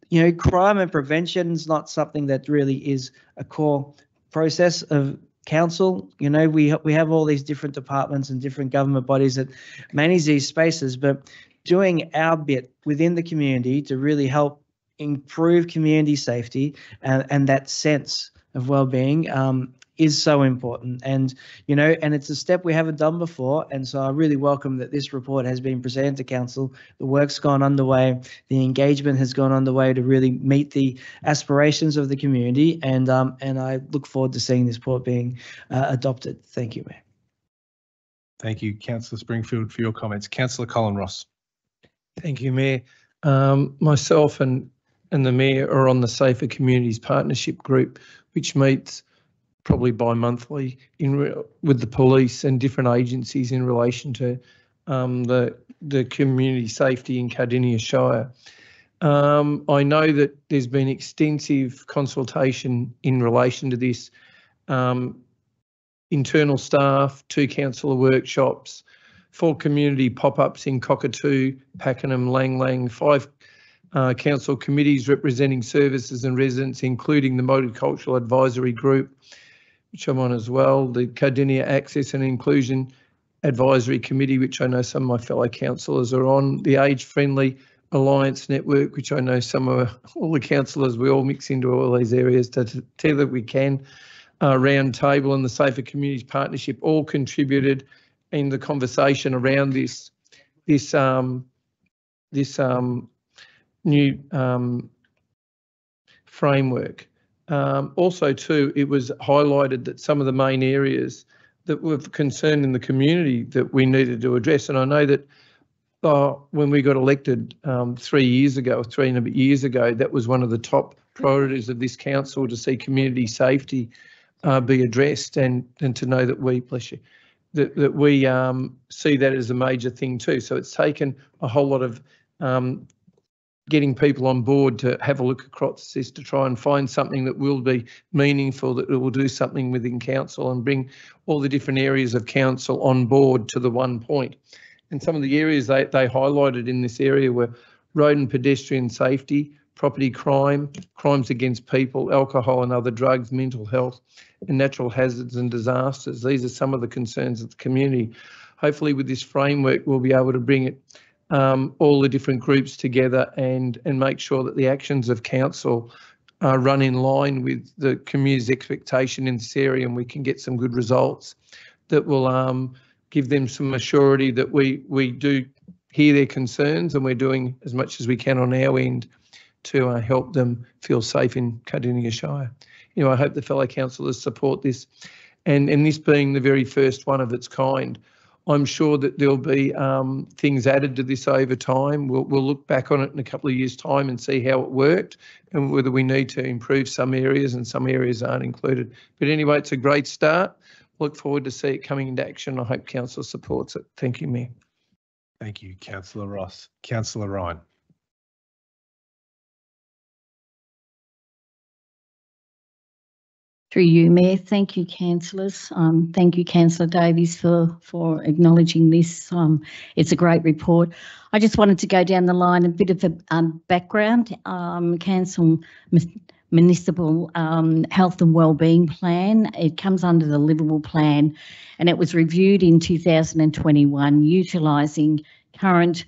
you know, crime and prevention is not something that really is a core process of council. You know, we have all these different departments and different government bodies that manage these spaces, but doing our bit within the community to really help improve community safety and that sense of well-being is so important. And, you know, and it's a step we haven't done before. And so I really welcome that this report has been presented to council. The work's gone underway. The engagement has gone underway to really meet the aspirations of the community. And I look forward to seeing this report being adopted. Thank you, Mayor. Thank you, Councillor Springfield, for your comments. Councillor Colin Ross. Thank you, Mayor. Myself and the Mayor are on the Safer Communities Partnership Group, which meets probably bi-monthly with the police and different agencies in relation to the community safety in Cardinia Shire. I know that there's been extensive consultation in relation to this. Internal staff, 2 councillor workshops, 4 community pop-ups in Cockatoo, Pakenham, Lang Lang, 5 council committees representing services and residents, including the Multicultural Advisory Group, which I'm on as well, the Cardinia Access and Inclusion Advisory Committee, which I know some of my fellow councillors are on, the Age Friendly Alliance Network, which I know all the councillors, we all mix into all these areas together we can, Round Table and the Safer Communities Partnership all contributed in the conversation around this new framework. Also too, it was highlighted that some of the main areas that were of concern in the community that we needed to address. And I know that when we got elected 3 years ago, 3 and a bit years ago, that was one of the top priorities of this council, to see community safety be addressed, and to know that we, bless you, that we see that as a major thing too. So it's taken a whole lot of getting people on board to have a look across this, to try and find something that will be meaningful, that will do something within council and bring all the different areas of council on board to the one point. And some of the areas they highlighted in this area were road and pedestrian safety, property crime, crimes against people, alcohol and other drugs, mental health, and natural hazards and disasters. These are some of the concerns of the community. Hopefully with this framework, we'll be able to bring it all the different groups together and make sure that the actions of council run in line with the community's expectation in this area, and we can get some good results that will give them some assurity that we do hear their concerns, and we're doing as much as we can on our end to help them feel safe in Cardinia Shire. You know, I hope the fellow councillors support this, and this being the very first one of its kind, I'm sure that there'll be things added to this over time. We'll look back on it in a couple of years' time and see how it worked, and whether we need to improve some areas and some areas aren't included. But anyway, it's a great start. Look forward to see it coming into action. I hope council supports it. Thank you, Mayor. Thank you, Councillor Ross. Councillor Ryan. Through you, Mayor. Thank you, councillors. Thank you, Councillor Davies, for acknowledging this. It's a great report. I just wanted to go down the line, a bit of a background. Council Municipal Health and Wellbeing Plan. It comes under the Livable Plan, and it was reviewed in 2021, utilising current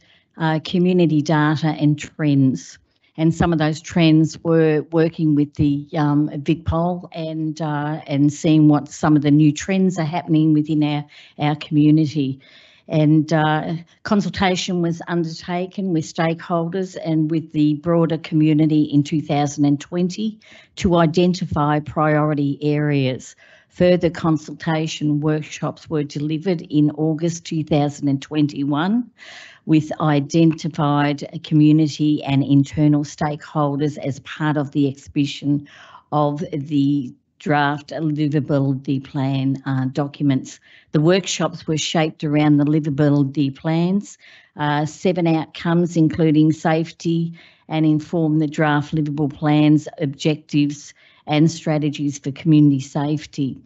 community data and trends. And some of those trends were working with the VicPol and seeing what some of the new trends are happening within our community. And consultation was undertaken with stakeholders and with the broader community in 2020 to identify priority areas. Further consultation workshops were delivered in August 2021 with identified community and internal stakeholders as part of the exhibition of the draft livability plan documents. The workshops were shaped around the livability plans, 7 outcomes including safety, and inform the draft livable plans, objectives and strategies for community safety.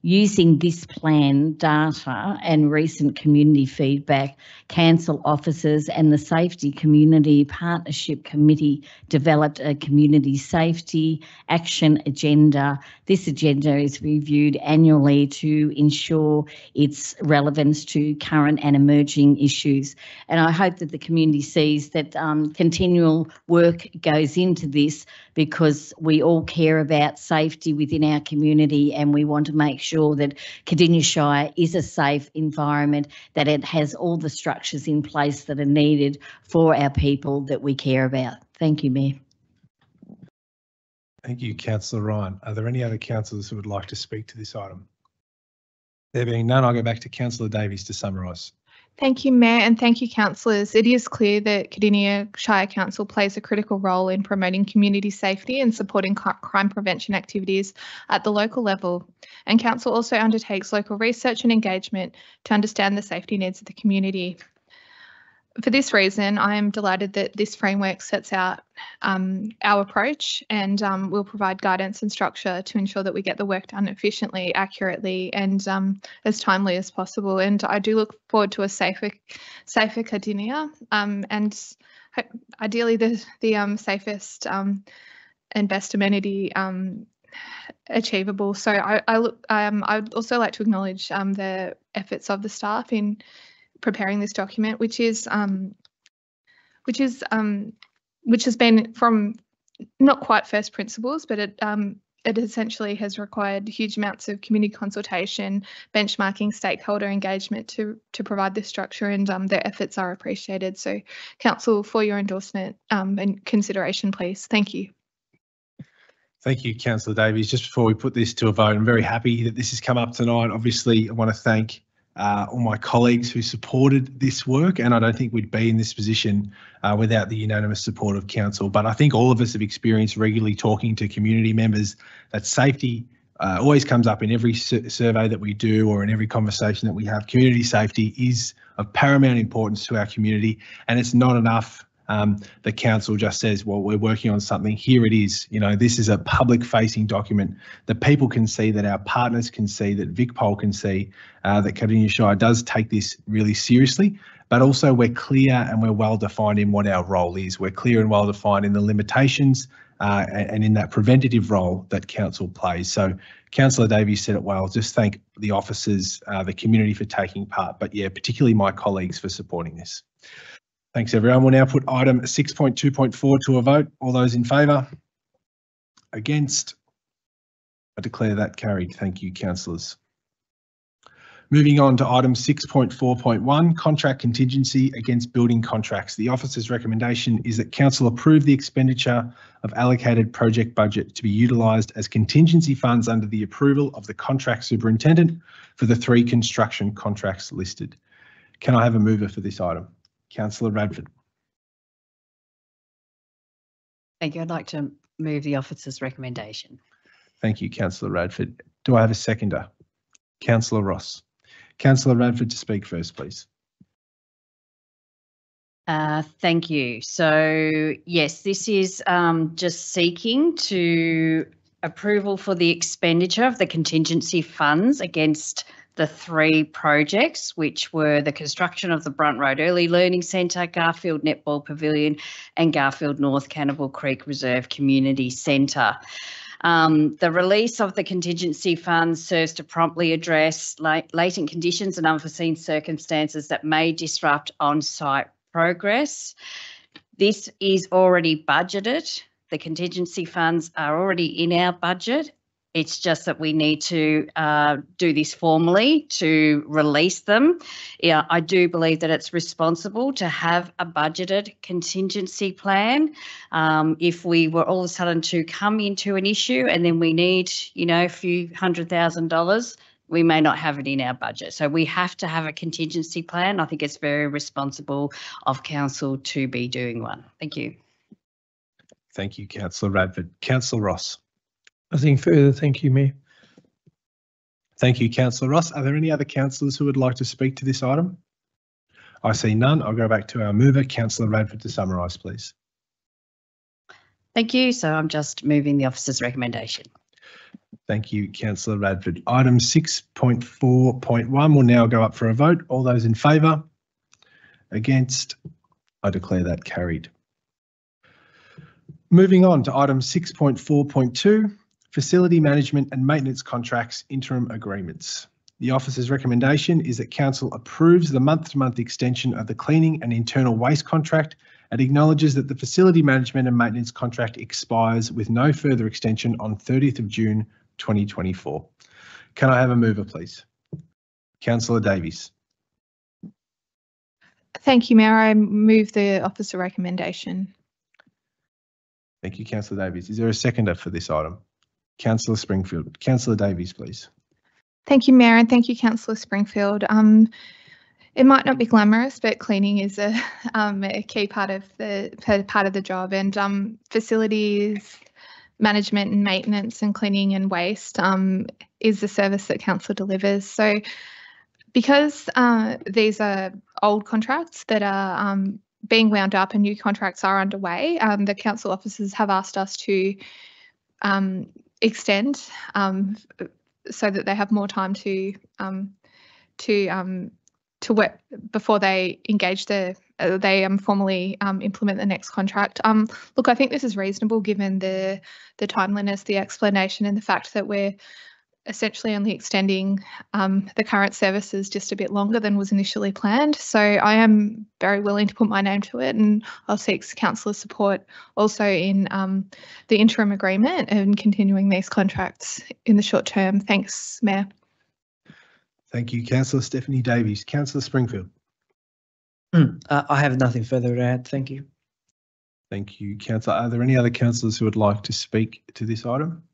Using this plan data and recent community feedback, council officers and the Safety Community Partnership Committee developed a community safety action agenda. This agenda is reviewed annually to ensure its relevance to current and emerging issues. And I hope that the community sees that continual work goes into this, because we all care about safety within our community, and we want to make sure that Cardinia Shire is a safe environment, that it has all the structures in place that are needed for our people that we care about. Thank you, Mayor. Thank you, Councillor Ryan. Are there any other councillors who would like to speak to this item? There being none, I'll go back to Councillor Davies to summarise. Thank you, Mayor, and thank you, councillors. It is clear that Cardinia Shire Council plays a critical role in promoting community safety and supporting crime prevention activities at the local level. And council also undertakes local research and engagement to understand the safety needs of the community. For this reason, I am delighted that this framework sets out our approach and will provide guidance and structure to ensure that we get the work done efficiently, accurately and as timely as possible. And I do look forward to a safer Cardinia and ideally the safest and best amenity achievable. So I'd also like to acknowledge the efforts of the staff in preparing this document, which has been from not quite first principles, but it essentially has required huge amounts of community consultation, benchmarking, stakeholder engagement to provide this structure, and their efforts are appreciated. So, council, for your endorsement and consideration, please. Thank you. Thank you, Councillor Davies. Just before we put this to a vote, I'm very happy that this has come up tonight. Obviously, I want to thank all my colleagues who supported this work, and I don't think we'd be in this position without the unanimous support of council. But I think all of us have experienced regularly talking to community members that safety always comes up in every survey that we do or in every conversation that we have. Community safety is of paramount importance to our community, and it's not enough the council just says, well, we're working on something. Here it is. You know, this is a public facing document that people can see, that our partners can see, that VicPol can see, that Cardinia Shire does take this really seriously, but also we're clear and we're well defined in what our role is. We're clear and well defined in the limitations and in that preventative role that council plays. So Councillor Davies said it well. Just thank the officers, the community for taking part, but yeah, particularly my colleagues for supporting this. Thanks, everyone. We'll now put item 6.2.4 to a vote. All those in favour? Against? I declare that carried. Thank you, councillors. Moving on to item 6.4.1, contract contingency against building contracts. The officer's recommendation is that council approve the expenditure of allocated project budget to be utilised as contingency funds under the approval of the contract superintendent for the 3 construction contracts listed. Can I have a mover for this item? Councillor Radford. Thank you. I'd like to move the officer's recommendation. Thank you, Councillor Radford. Do I have a seconder? Councillor Ross. Councillor Radford to speak first, please. Thank you. So yes, this is just seeking to approval for the expenditure of the contingency funds against the 3 projects, which were the construction of the Brunt Road Early Learning Centre, Garfield Netball Pavilion and Garfield North Cannibal Creek Reserve Community Centre. The release of the contingency funds serves to promptly address latent conditions and unforeseen circumstances that may disrupt on-site progress. This is already budgeted. The contingency funds are already in our budget. It's just that we need to do this formally to release them. Yeah, I do believe that it's responsible to have a budgeted contingency plan. If we were all of a sudden to come into an issue and then we need, you know, a few $100,000, we may not have it in our budget. So we have to have a contingency plan. I think it's very responsible of council to be doing one. Thank you. Thank you, Councillor Radford. Councillor Ross. Nothing further. Thank you, Mayor. Thank you, Councillor Ross. Are there any other councillors who would like to speak to this item? I see none. I'll go back to our mover, Councillor Radford, to summarise, please. Thank you. So I'm just moving the officer's recommendation. Thank you, Councillor Radford. Item 6.4.1 will now go up for a vote. All those in favour? Against? I declare that carried. Moving on to item 6.4.2, facility management and maintenance contracts interim agreements. The officer's recommendation is that council approves the month-to-month extension of the cleaning and internal waste contract and acknowledges that the facility management and maintenance contract expires with no further extension on 30th of June 2024. Can I have a mover, please? Councillor Davies. Thank you, Mayor. I move the officer recommendation. Thank you, Councillor Davies. Is there a seconder for this item? Councillor Springfield. Councillor Davies, please. Thank you, Mayor, and thank you, Councillor Springfield. It might not be glamorous, but cleaning is a key part of the job, and facilities management and maintenance and cleaning and waste is the service that council delivers. So, because these are old contracts that are being wound up and new contracts are underway, the council officers have asked us to extend so that they have more time to work before they engage they formally implement the next contract. Look, I think this is reasonable given the timeliness, the explanation, and the fact that we're essentially only extending the current services just a bit longer than was initially planned. So I am very willing to put my name to it, and I'll seek councillor support also in the interim agreement and continuing these contracts in the short term. Thanks, Mayor. Thank you, Councillor Stephanie Davies. Councillor Springfield. I have nothing further to add. Thank you. Thank you, councillor. Are there any other councillors who would like to speak to this item?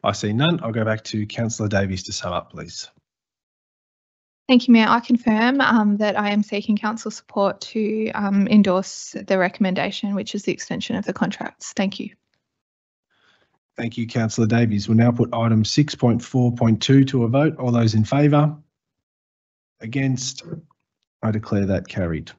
I see none. I'll go back to councillor Davies to sum up, please. Thank you, Mayor. I confirm that I am seeking council support to endorse the recommendation, which is the extension of the contracts. Thank you. Thank you, councillor Davies. We'll now put item 6.4.2 to a vote. All those in favour? Against? I declare that carried.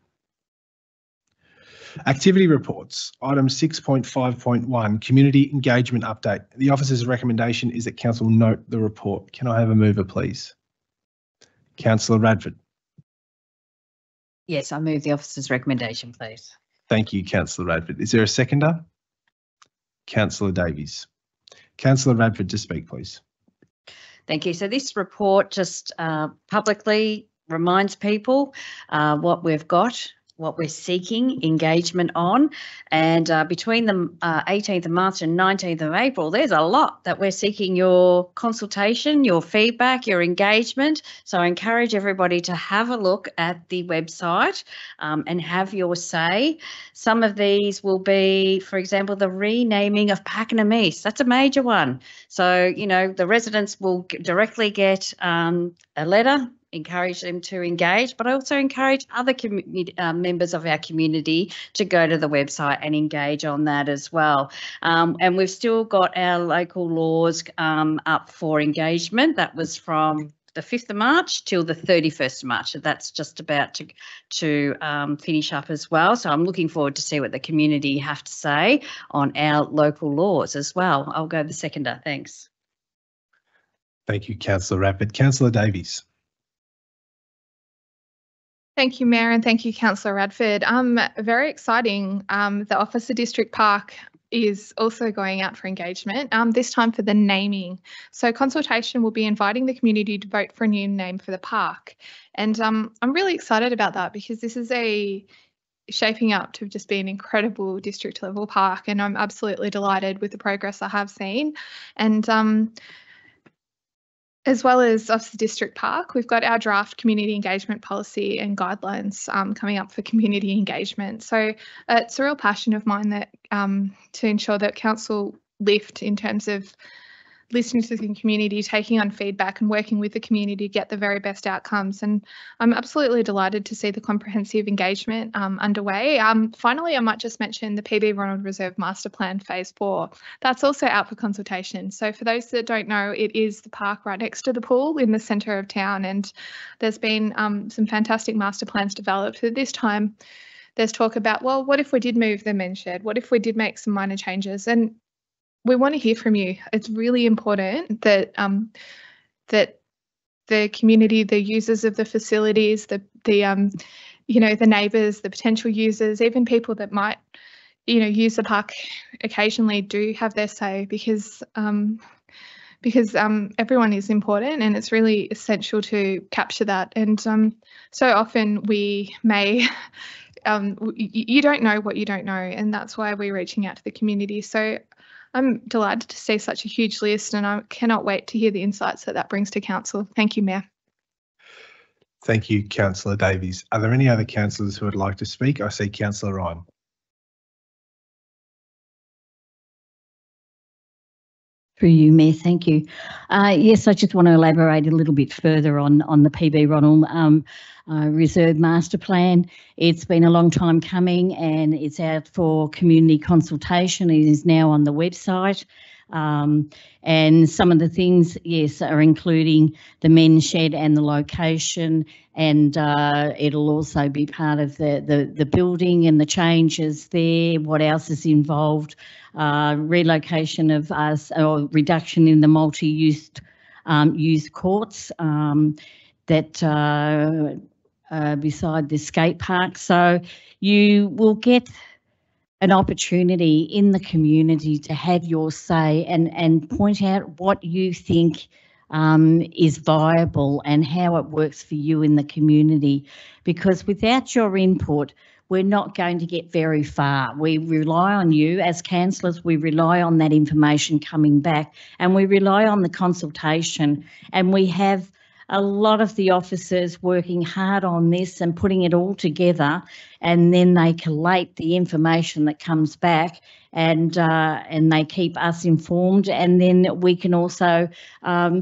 Activity reports. Item 6.5.1, community engagement update. The officer's recommendation is that council note the report. Can I have a mover, please? Councillor Radford. Yes, I move the officer's recommendation, please. Thank you, councillor Radford. Is there a seconder? Councillor Davies. Councillor Radford to speak, please. Thank you. So this report just publicly reminds people what we've got, what we're seeking engagement on. And between the 18th of March and 19th of April, there's a lot that we're seeking your consultation, your feedback, your engagement. So I encourage everybody to have a look at the website and have your say. Some of these will be, for example, the renaming of Pakenham East. That's a major one. So, you know, the residents will directly get a letter, encourage them to engage, but I also encourage other members of our community to go to the website and engage on that as well. And we've still got our local laws up for engagement. That was from the 5th of March till the 31st of March. So that's just about to finish up as well. So I'm looking forward to see what the community have to say on our local laws as well. I'll go the seconder. Thanks. Thank you, councillor Radford. Councillor Davies. Thank you, Mayor, and thank you, Councillor Radford. Very exciting. The Officer District Park is also going out for engagement, this time for the naming. So consultation will be inviting the community to vote for a new name for the park. And I'm really excited about that because this is shaping up to just be an incredible district level park, and I'm absolutely delighted with the progress I have seen. And as well as Officer District Park, we've got our draft community engagement policy and guidelines coming up for community engagement. So it's a real passion of mine that to ensure that council lift in terms of listening to the community, taking on feedback and working with the community to get the very best outcomes. And I'm absolutely delighted to see the comprehensive engagement underway. Finally, I might just mention the PB Ronald Reserve Master Plan Phase 4. That's also out for consultation. So for those that don't know, it is the park right next to the pool in the centre of town. And there's been some fantastic master plans developed. So this time there's talk about, well, what if we did move the men's shed? What if we did make some minor changes? And we want to hear from you. It's really important that that the community, the users of the facilities, the neighbours, the potential users, even people that might use the park occasionally, do have their say, because everyone is important and it's really essential to capture that. And so often we may you don't know what you don't know, and that's why we're reaching out to the community. So I'm delighted to see such a huge list, and I cannot wait to hear the insights that brings to council. Thank you, Mayor. Thank you, councillor Davies. Are there any other councillors who would like to speak? I see councillor Ryan. Through you, Mayor, thank you. Yes, I just want to elaborate a little bit further on the PB Ronald Reserve Master Plan. It's been a long time coming and it's out for community consultation. It is now on the website. And some of the things, yes, are including the men's shed and the location, and it'll also be part of the building and the changes there. What else is involved? Relocation of us, or reduction in the multi-use youth courts that beside the skate park. So you will get an opportunity in the community to have your say and point out what you think is viable and how it works for you in the community. Because without your input, we're not going to get very far. We rely on you as councillors, we rely on that information coming back, and we rely on the consultation, and we have a lot of the officers working hard on this and putting it all together, and then they collate the information that comes back, and they keep us informed, and then we can also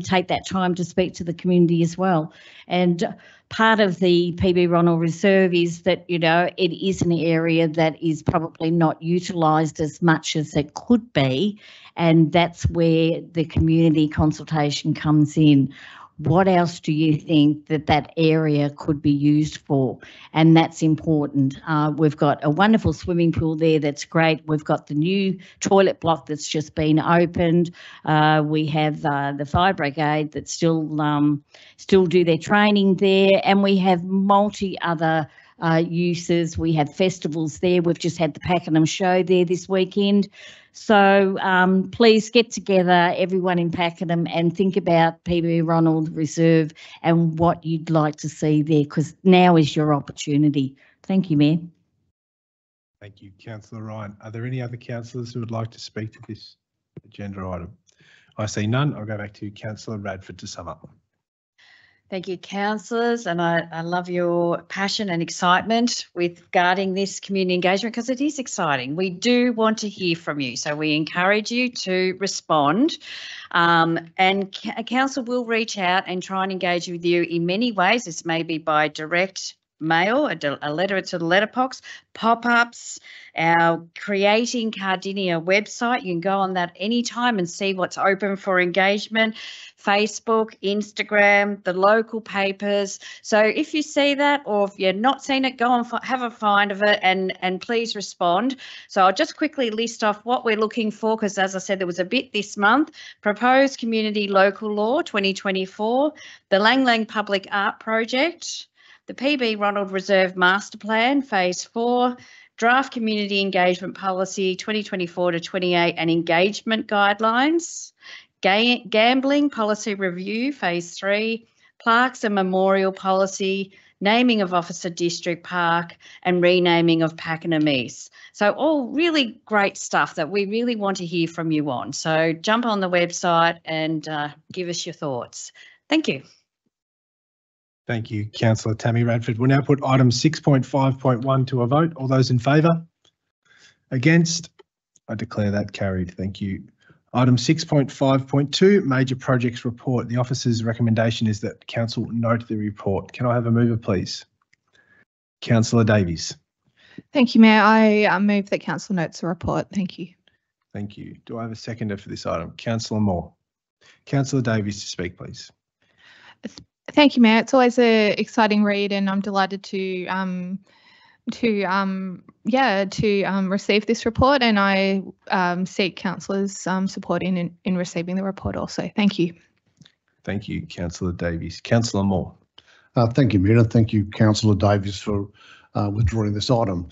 take that time to speak to the community as well. And part of the PB Ronald Reserve is that, you know, it is an area that is probably not utilised as much as it could be, and that's where the community consultation comes in. What else do you think that area could be used for? And that's important. We've got a wonderful swimming pool there that's great. We've got the new toilet block that's just been opened. We have the fire brigade that still do their training there, and we have multi other uses. We have festivals there. We've just had the Pakenham show there this weekend. So please get together, everyone in Pakenham, and think about PB Ronald Reserve and what you'd like to see there, because now is your opportunity. Thank you, Mayor. Thank you, Councillor Ryan. Are there any other councillors who would like to speak to this agenda item? I see none. I'll go back to Councillor Radford to sum up. Thank you, councillors, and I love your passion and excitement with guarding this community engagement, because it is exciting. We do want to hear from you, so we encourage you to respond. And council will reach out and try and engage with you in many ways. This may be by direct mail, a letter to the letterbox, pop-ups, our Creating Cardinia website. You can go on that anytime and see what's open for engagement. Facebook, Instagram, the local papers. So if you see that, or if you're not seeing it, go and have a find of it, and please respond. So I'll just quickly list off what we're looking for, because as I said, there was a bit this month. Proposed Community Local Law 2024, the Lang Lang Public Art Project, the PB Ronald Reserve Master Plan, Phase 4, Draft Community Engagement Policy 2024 to 28 and Engagement Guidelines, Gambling Policy Review, Phase 3, Plaques and Memorial Policy, Naming of Officer District Park, and Renaming of Pakenham East. So all really great stuff that we really want to hear from you on. So jump on the website and give us your thoughts. Thank you. Thank you, Councillor Tammy Radford. We'll now put item 6.5.1 to a vote. All those in favour? Against? I declare that carried. Thank you. Item 6.5.2, Major Projects Report. The officer's recommendation is that Council note the report. Can I have a mover, please? Councillor Davies. Thank you, Mayor. I move that Council notes the report. Thank you. Thank you. Do I have a seconder for this item? Councillor Moore. Councillor Davies to speak, please. Thank you, Mayor. It's always an exciting read, and I'm delighted to receive this report, and I seek councillors' support in receiving the report also. Thank you. Thank you, Councillor Davies. Councillor Moore. Thank you, Mayor, and thank you, Councillor Davies, for withdrawing this item.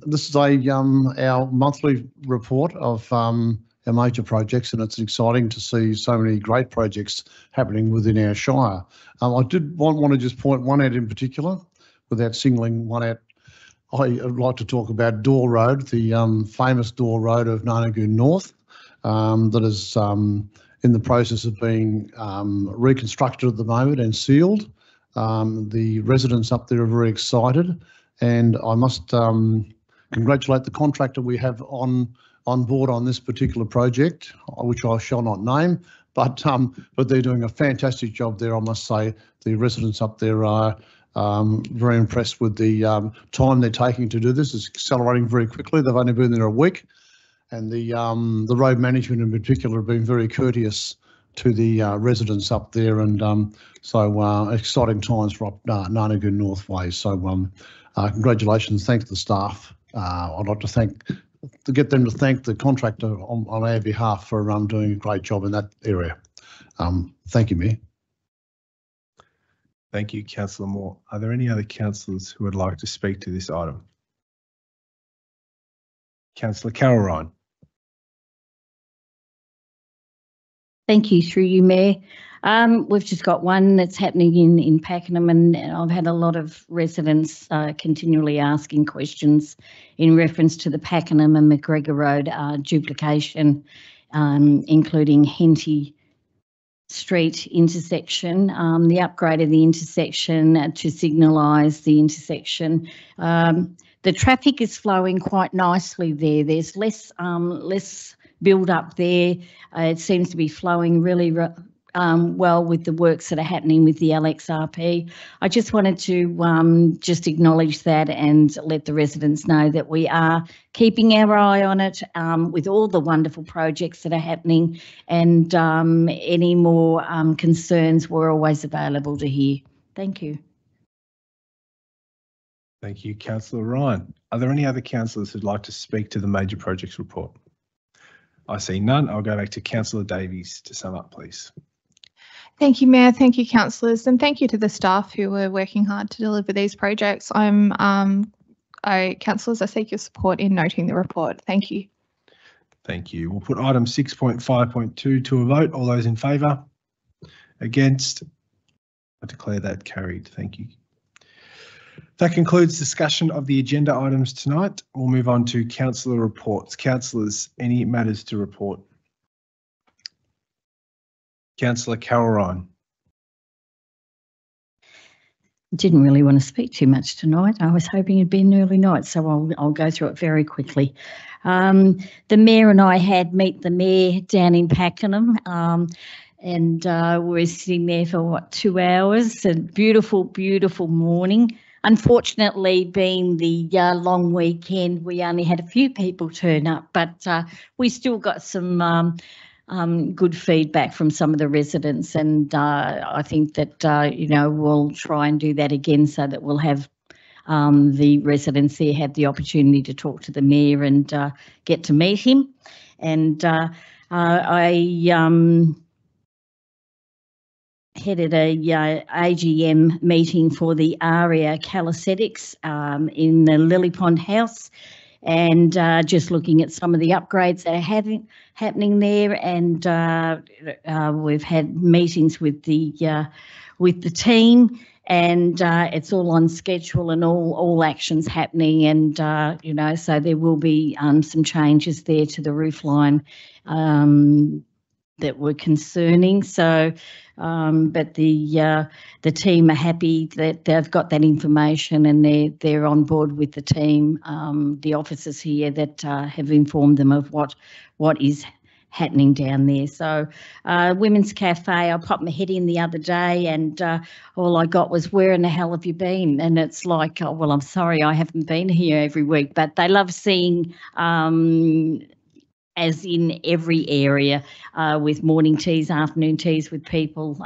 This is our monthly report of our major projects, and it's exciting to see so many great projects happening within our Shire. I did want to just point one out in particular, without singling one out. I'd like to talk about Door Road, the famous Door Road of Nanagoon North, that is in the process of being reconstructed at the moment and sealed. The residents up there are very excited, and I must congratulate the contractor we have on board on this particular project, which I shall not name, but they're doing a fantastic job there, I must say. The residents up there are very impressed with the time they're taking to do this. It's accelerating very quickly. They've only been there a week, and the road management in particular have been very courteous to the residents up there, and so exciting times for up Nanagoon North Way. So congratulations, thanks to the staff. I'd like to get them to thank the contractor on our behalf for doing a great job in that area. Thank you, Mayor. Thank you, Councillor Moore. Are there any other councillors who would like to speak to this item? Councillor Carol Ryan. Thank you, through you, Mayor. We've just got one that's happening in Pakenham, and I've had a lot of residents continually asking questions in reference to the Pakenham and McGregor Road duplication, including Henty Street intersection, the upgrade of the intersection to signalise the intersection. The traffic is flowing quite nicely there. There's less build up there. It seems to be flowing really well with the works that are happening with the LXRP. I just wanted to just acknowledge that and let the residents know that we are keeping our eye on it with all the wonderful projects that are happening, and any more concerns, we're always available to hear. Thank you. Thank you, Councillor Ryan. Are there any other councillors who'd like to speak to the major projects report? I see none. I'll go back to Councillor Davies to sum up, please. Thank you, Mayor. Thank you, councillors, and thank you to the staff who are working hard to deliver these projects. Councillors, I seek your support in noting the report. Thank you. Thank you. We'll put item 6.5.2 to a vote. All those in favour? Against? I declare that carried. Thank you. That concludes discussion of the agenda items tonight. We'll move on to councillor reports. Councillors, any matters to report? Councillor Carol Ryan. Didn't really want to speak too much tonight. I was hoping it'd be an early night, so I'll go through it very quickly. The Mayor and I had Meet the Mayor down in Pakenham, and we were sitting there for 2 hours. A beautiful, beautiful morning. Unfortunately, being the long weekend, we only had a few people turn up, but we still got some good feedback from some of the residents, and I think that we'll try and do that again so that we'll have the residents there have the opportunity to talk to the Mayor and get to meet him. And I headed a AGM meeting for the ARIA Calisthenics in the Lily Pond House, and just looking at some of the upgrades that are happening there, and we've had meetings with the team, and it's all on schedule and all actions happening, and so there will be some changes there to the roof line that were concerning. So, but the team are happy that they've got that information, and they're on board with the team, the officers here that have informed them of what is happening down there. So, Women's Cafe, I popped my head in the other day, and all I got was, "Where in the hell have you been?" And it's like, oh, well, I'm sorry, I haven't been here every week, but they love seeing as in every area, with morning teas, afternoon teas with people.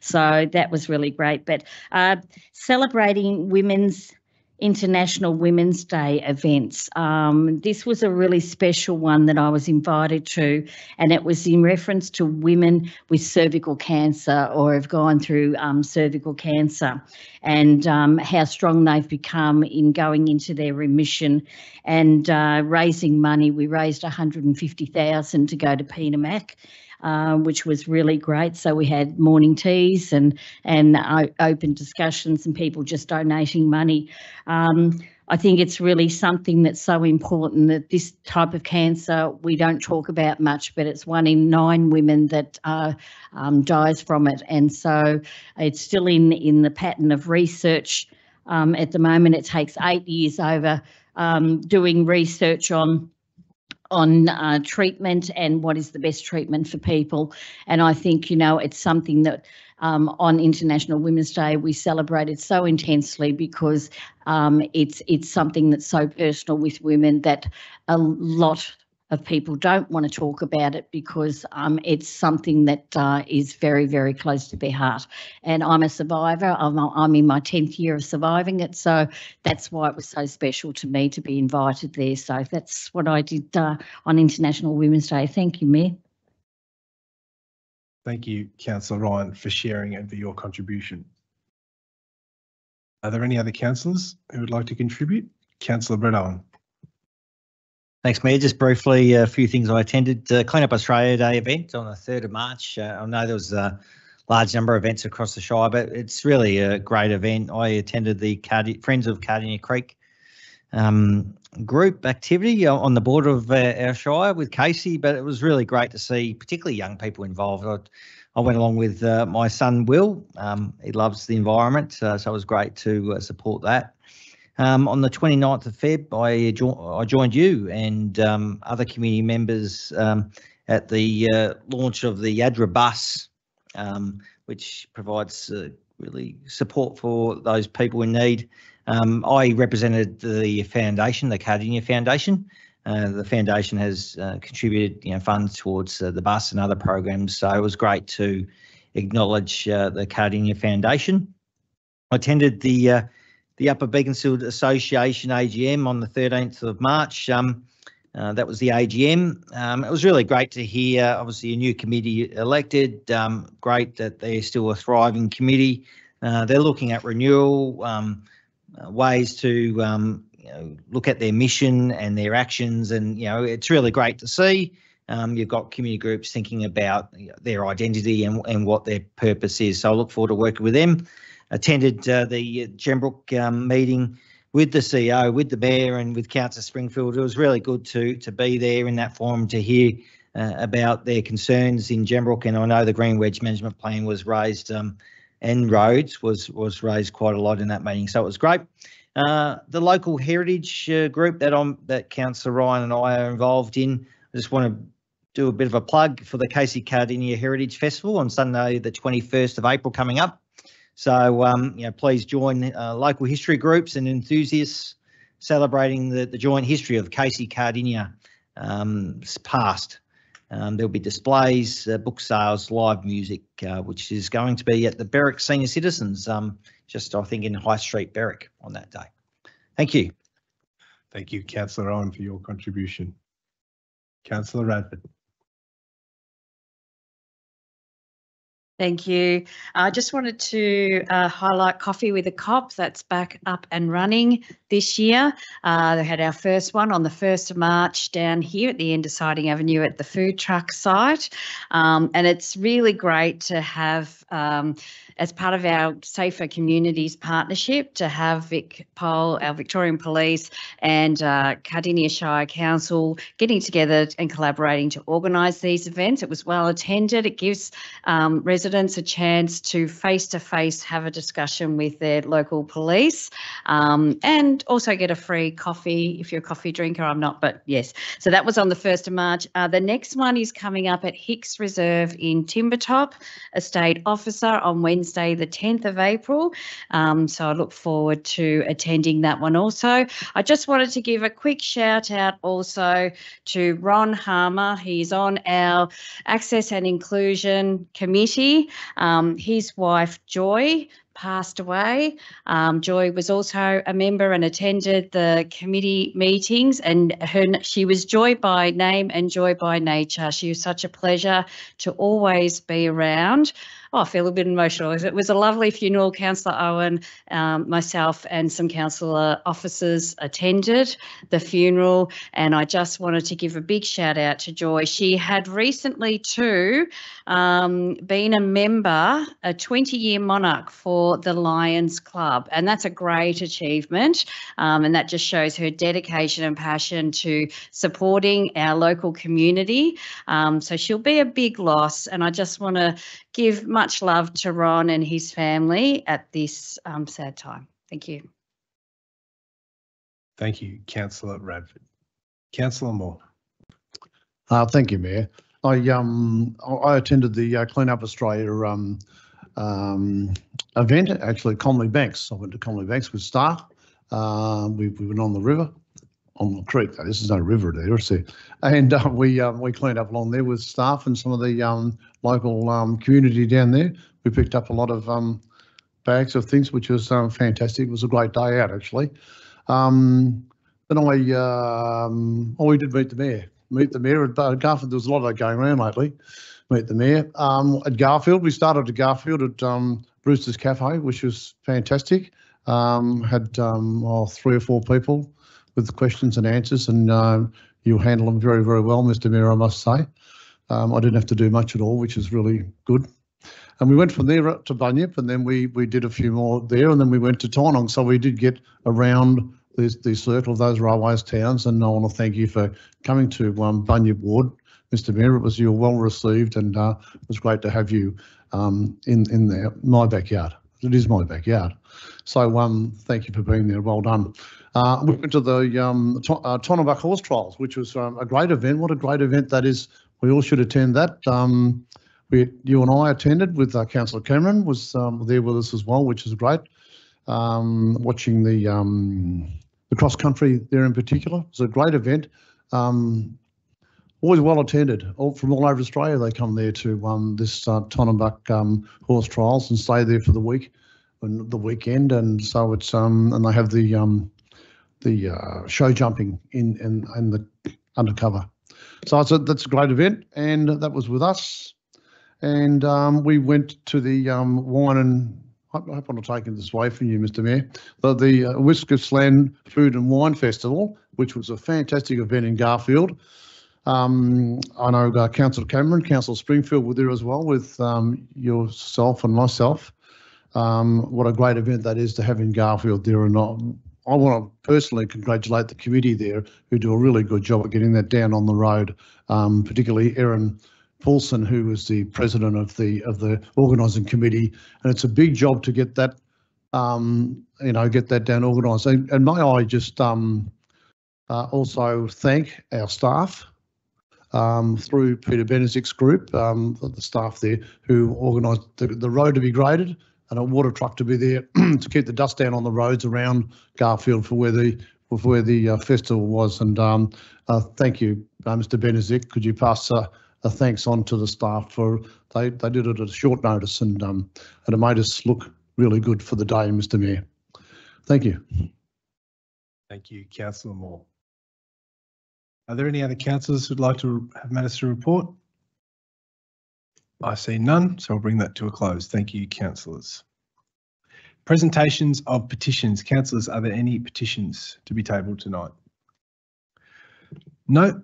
So that was really great. But celebrating International Women's Day events. This was a really special one that I was invited to, and it was in reference to women with cervical cancer or have gone through cervical cancer, and how strong they've become in going into their remission and raising money. We raised $150,000 to go to Peter which was really great. So we had morning teas and open discussions and people just donating money. I think it's really something that's so important, that this type of cancer we don't talk about much, but it's 1 in 9 women that dies from it. And so it's still in the pattern of research. At the moment, it takes 8 years over doing research on treatment and what is the best treatment for people. And I think, it's something that on International Women's Day we celebrated so intensely, because it's something that's so personal with women that a lot of people don't want to talk about it, because it's something that is very, very close to their heart. And I'm a survivor. I'm in my 10th year of surviving it, so that's why it was so special to me to be invited there. So that's what I did on International Women's Day. Thank you, Mayor. Thank you, Councillor Ryan, for sharing and for your contribution. Are there any other councillors who would like to contribute? Councillor Brett Owen. Thanks, Mayor. Just briefly, a few things I attended. Clean Up Australia Day event on the 3rd of March. I know there was a large number of events across the Shire, but it's really a great event. I attended the Friends of Cardinia Creek group activity on the border of our Shire with Casey, but it was really great to see particularly young people involved. I went along with my son, Will. He loves the environment, so it was great to support that. On the 29th of Feb, I joined you and other community members at the launch of the Yadra bus, which provides really support for those people in need. I represented the foundation, the Cardinia Foundation. The foundation has contributed, funds towards the bus and other programs. So it was great to acknowledge the Cardinia Foundation. I attended the Upper Beaconsfield Association AGM on the 13th of March. That was the AGM. It was really great to hear, obviously, a new committee elected. Great that they're still a thriving committee. They're looking at renewal, ways to look at their mission and their actions, and it's really great to see. You've got community groups thinking about their identity and what their purpose is. So I look forward to working with them. Attended the Gembrook meeting with the CEO, with the Mayor and with Councillor Springfield. It was really good to be there in that forum to hear about their concerns in Gembrook, and I know the Green Wedge Management Plan was raised and roads was raised quite a lot in that meeting, so it was great. The local heritage group that Councillor Ryan and I are involved in, I just want to do a bit of a plug for the Casey Cardinia Heritage Festival on Sunday the 21st of April coming up. So please join local history groups and enthusiasts celebrating the joint history of Casey Cardinia past. There'll be displays, book sales, live music, which is going to be at the Berwick Senior Citizens, just I think in High Street, Berwick on that day. Thank you. Thank you, Councillor Owen, for your contribution. Councillor Radford. Thank you. I just wanted to highlight Coffee with a Cop. That's back up and running this year. They had our first one on the 1st of March down here at the end of Siding Avenue at the food truck site. And it's really great to have, as part of our Safer Communities partnership, to have VicPol, our Victorian Police, and Cardinia Shire Council getting together and collaborating to organise these events. It was well attended. It gives residents a chance to face-to-face have a discussion with their local police, and also get a free coffee if you're a coffee drinker. I'm not, but yes. So that was on the 1st of March. The next one is coming up at Hicks Reserve in Timbertop, Estate Officer, on Wednesday the 10th of April. So I look forward to attending that one also. I just wanted to give a quick shout out also to Ron Harmer. He's on our Access and Inclusion Committee. His wife Joy passed away. Joy was also a member and attended the committee meetings, and she was Joy by name and Joy by nature. She was such a pleasure to always be around. Oh, I feel a bit emotional. It was a lovely funeral. Councillor Owen, myself and some councillor officers attended the funeral, and I just wanted to give a big shout out to Joy. She had recently too been a member, a 20-year monarch for the Lions Club, and that's a great achievement, and that just shows her dedication and passion to supporting our local community. So she'll be a big loss, and I just want to give much love to Ron and his family at this sad time. Thank you. Thank you, Councillor Radford. Councillor Moore. Thank you, Mayor. I attended the Clean Up Australia event, actually at Conley Banks. I went to Conley Banks with staff. We went on the river, on the creek. Though. This is no river there, is there? And we cleaned up along there with staff and some of the local community down there. We picked up a lot of bags of things, which was fantastic. It was a great day out, actually. Then we did meet the Mayor. Meet the Mayor at Garfield. There was a lot of that going around lately. Meet the Mayor. At Garfield, we started at Garfield at Brewster's Cafe, which was fantastic. Had 3 or 4 people with the questions and answers, and you handle them very, very well, Mr. Mayor, I must say. I didn't have to do much at all, which is really good. And we went from there up to Bunyip, and then we did a few more there, and then we went to Tynong. So we did get around the circle of those railways towns, and I want to thank you for coming to Bunyip Ward Mr. Mayor. It was you were well received, and it was great to have you in my backyard. It is my backyard. So thank you for being there. Well done. We went to the Tonnebuck Horse Trials, which was a great event. What a great event that is. We all should attend that. You and I attended with Councillor Cameron was there with us as well, which is great. Watching the cross country there in particular. It was a great event. Always well attended. From all over Australia, they come there to this Tonnebuck Horse Trials and stay there for the week and the weekend. And so it's and they have the show jumping in the undercover. So that's a great event, and that was with us. And we went to the wine and I hope I'm not taking this away from you, Mr. Mayor. The Whiskersland Food and Wine Festival, which was a fantastic event in Garfield. I know Councillor Cameron, Councillor Springfield were there as well with yourself and myself. What a great event that is to have in Garfield there. And I want to personally congratulate the committee there who do a really good job at getting that down on the road, particularly Erin Paulson, who was the president of the organising committee, and it's a big job to get that, get that down organised. And may I just also thank our staff through Peter Benezic's group, the staff there who organised the road to be graded and a water truck to be there to keep the dust down on the roads around Garfield for where the festival was. And thank you, Mr. Benezic. Could you pass a thanks on to the staff for they did it at a short notice and it made us look really good for the day, Mr. Mayor. Thank you. Thank you, Councillor Moore. Are there any other councillors who'd like to have matters to report? I see none, so I'll bring that to a close. Thank you, councillors. Presentations of petitions. Councillors, are there any petitions to be tabled tonight? No.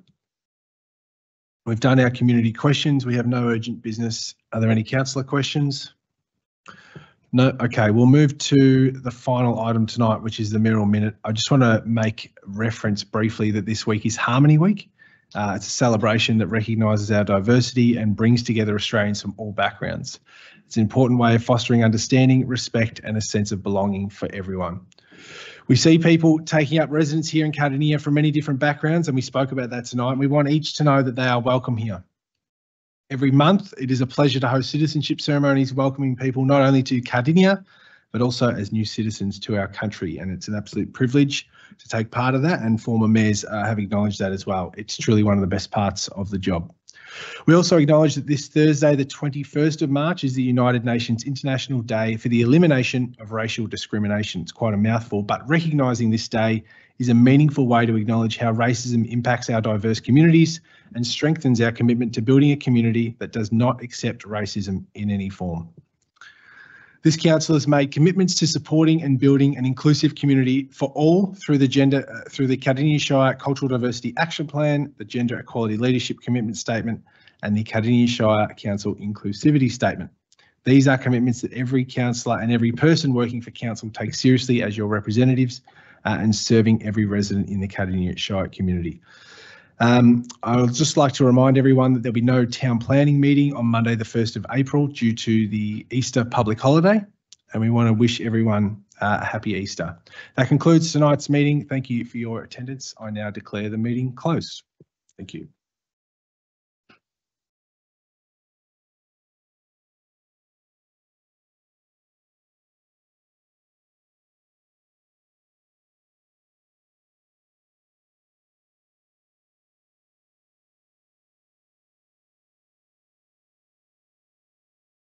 We've done our community questions. We have no urgent business. Are there any councillor questions? No. Okay, we'll move to the final item tonight, which is the mayoral minute. I just want to make reference briefly that this week is Harmony Week. It's a celebration that recognises our diversity and brings together Australians from all backgrounds. It's an important way of fostering understanding, respect and a sense of belonging for everyone. We see people taking up residence here in Cardinia from many different backgrounds, and we spoke about that tonight. We want each to know that they are welcome here. Every month, it is a pleasure to host citizenship ceremonies welcoming people not only to Cardinia, but also as new citizens to our country. And it's an absolute privilege to take part of that, and former mayors have acknowledged that as well. It's truly one of the best parts of the job. We also acknowledge that this Thursday, the 21st of March, is the United Nations International Day for the Elimination of Racial Discrimination. It's quite a mouthful, but recognising this day is a meaningful way to acknowledge how racism impacts our diverse communities and strengthens our commitment to building a community that does not accept racism in any form. This council has made commitments to supporting and building an inclusive community for all through the Cardinia Shire Cultural Diversity Action Plan, the Gender Equality Leadership Commitment Statement, and the Cardinia Shire Council Inclusivity Statement. These are commitments that every councillor and every person working for council takes seriously as your representatives and serving every resident in the Cardinia Shire community. I would just like to remind everyone that there'll be no town planning meeting on Monday, the 1st of April due to the Easter public holiday, and we want to wish everyone a happy Easter. That concludes tonight's meeting. Thank you for your attendance. I now declare the meeting closed. Thank you.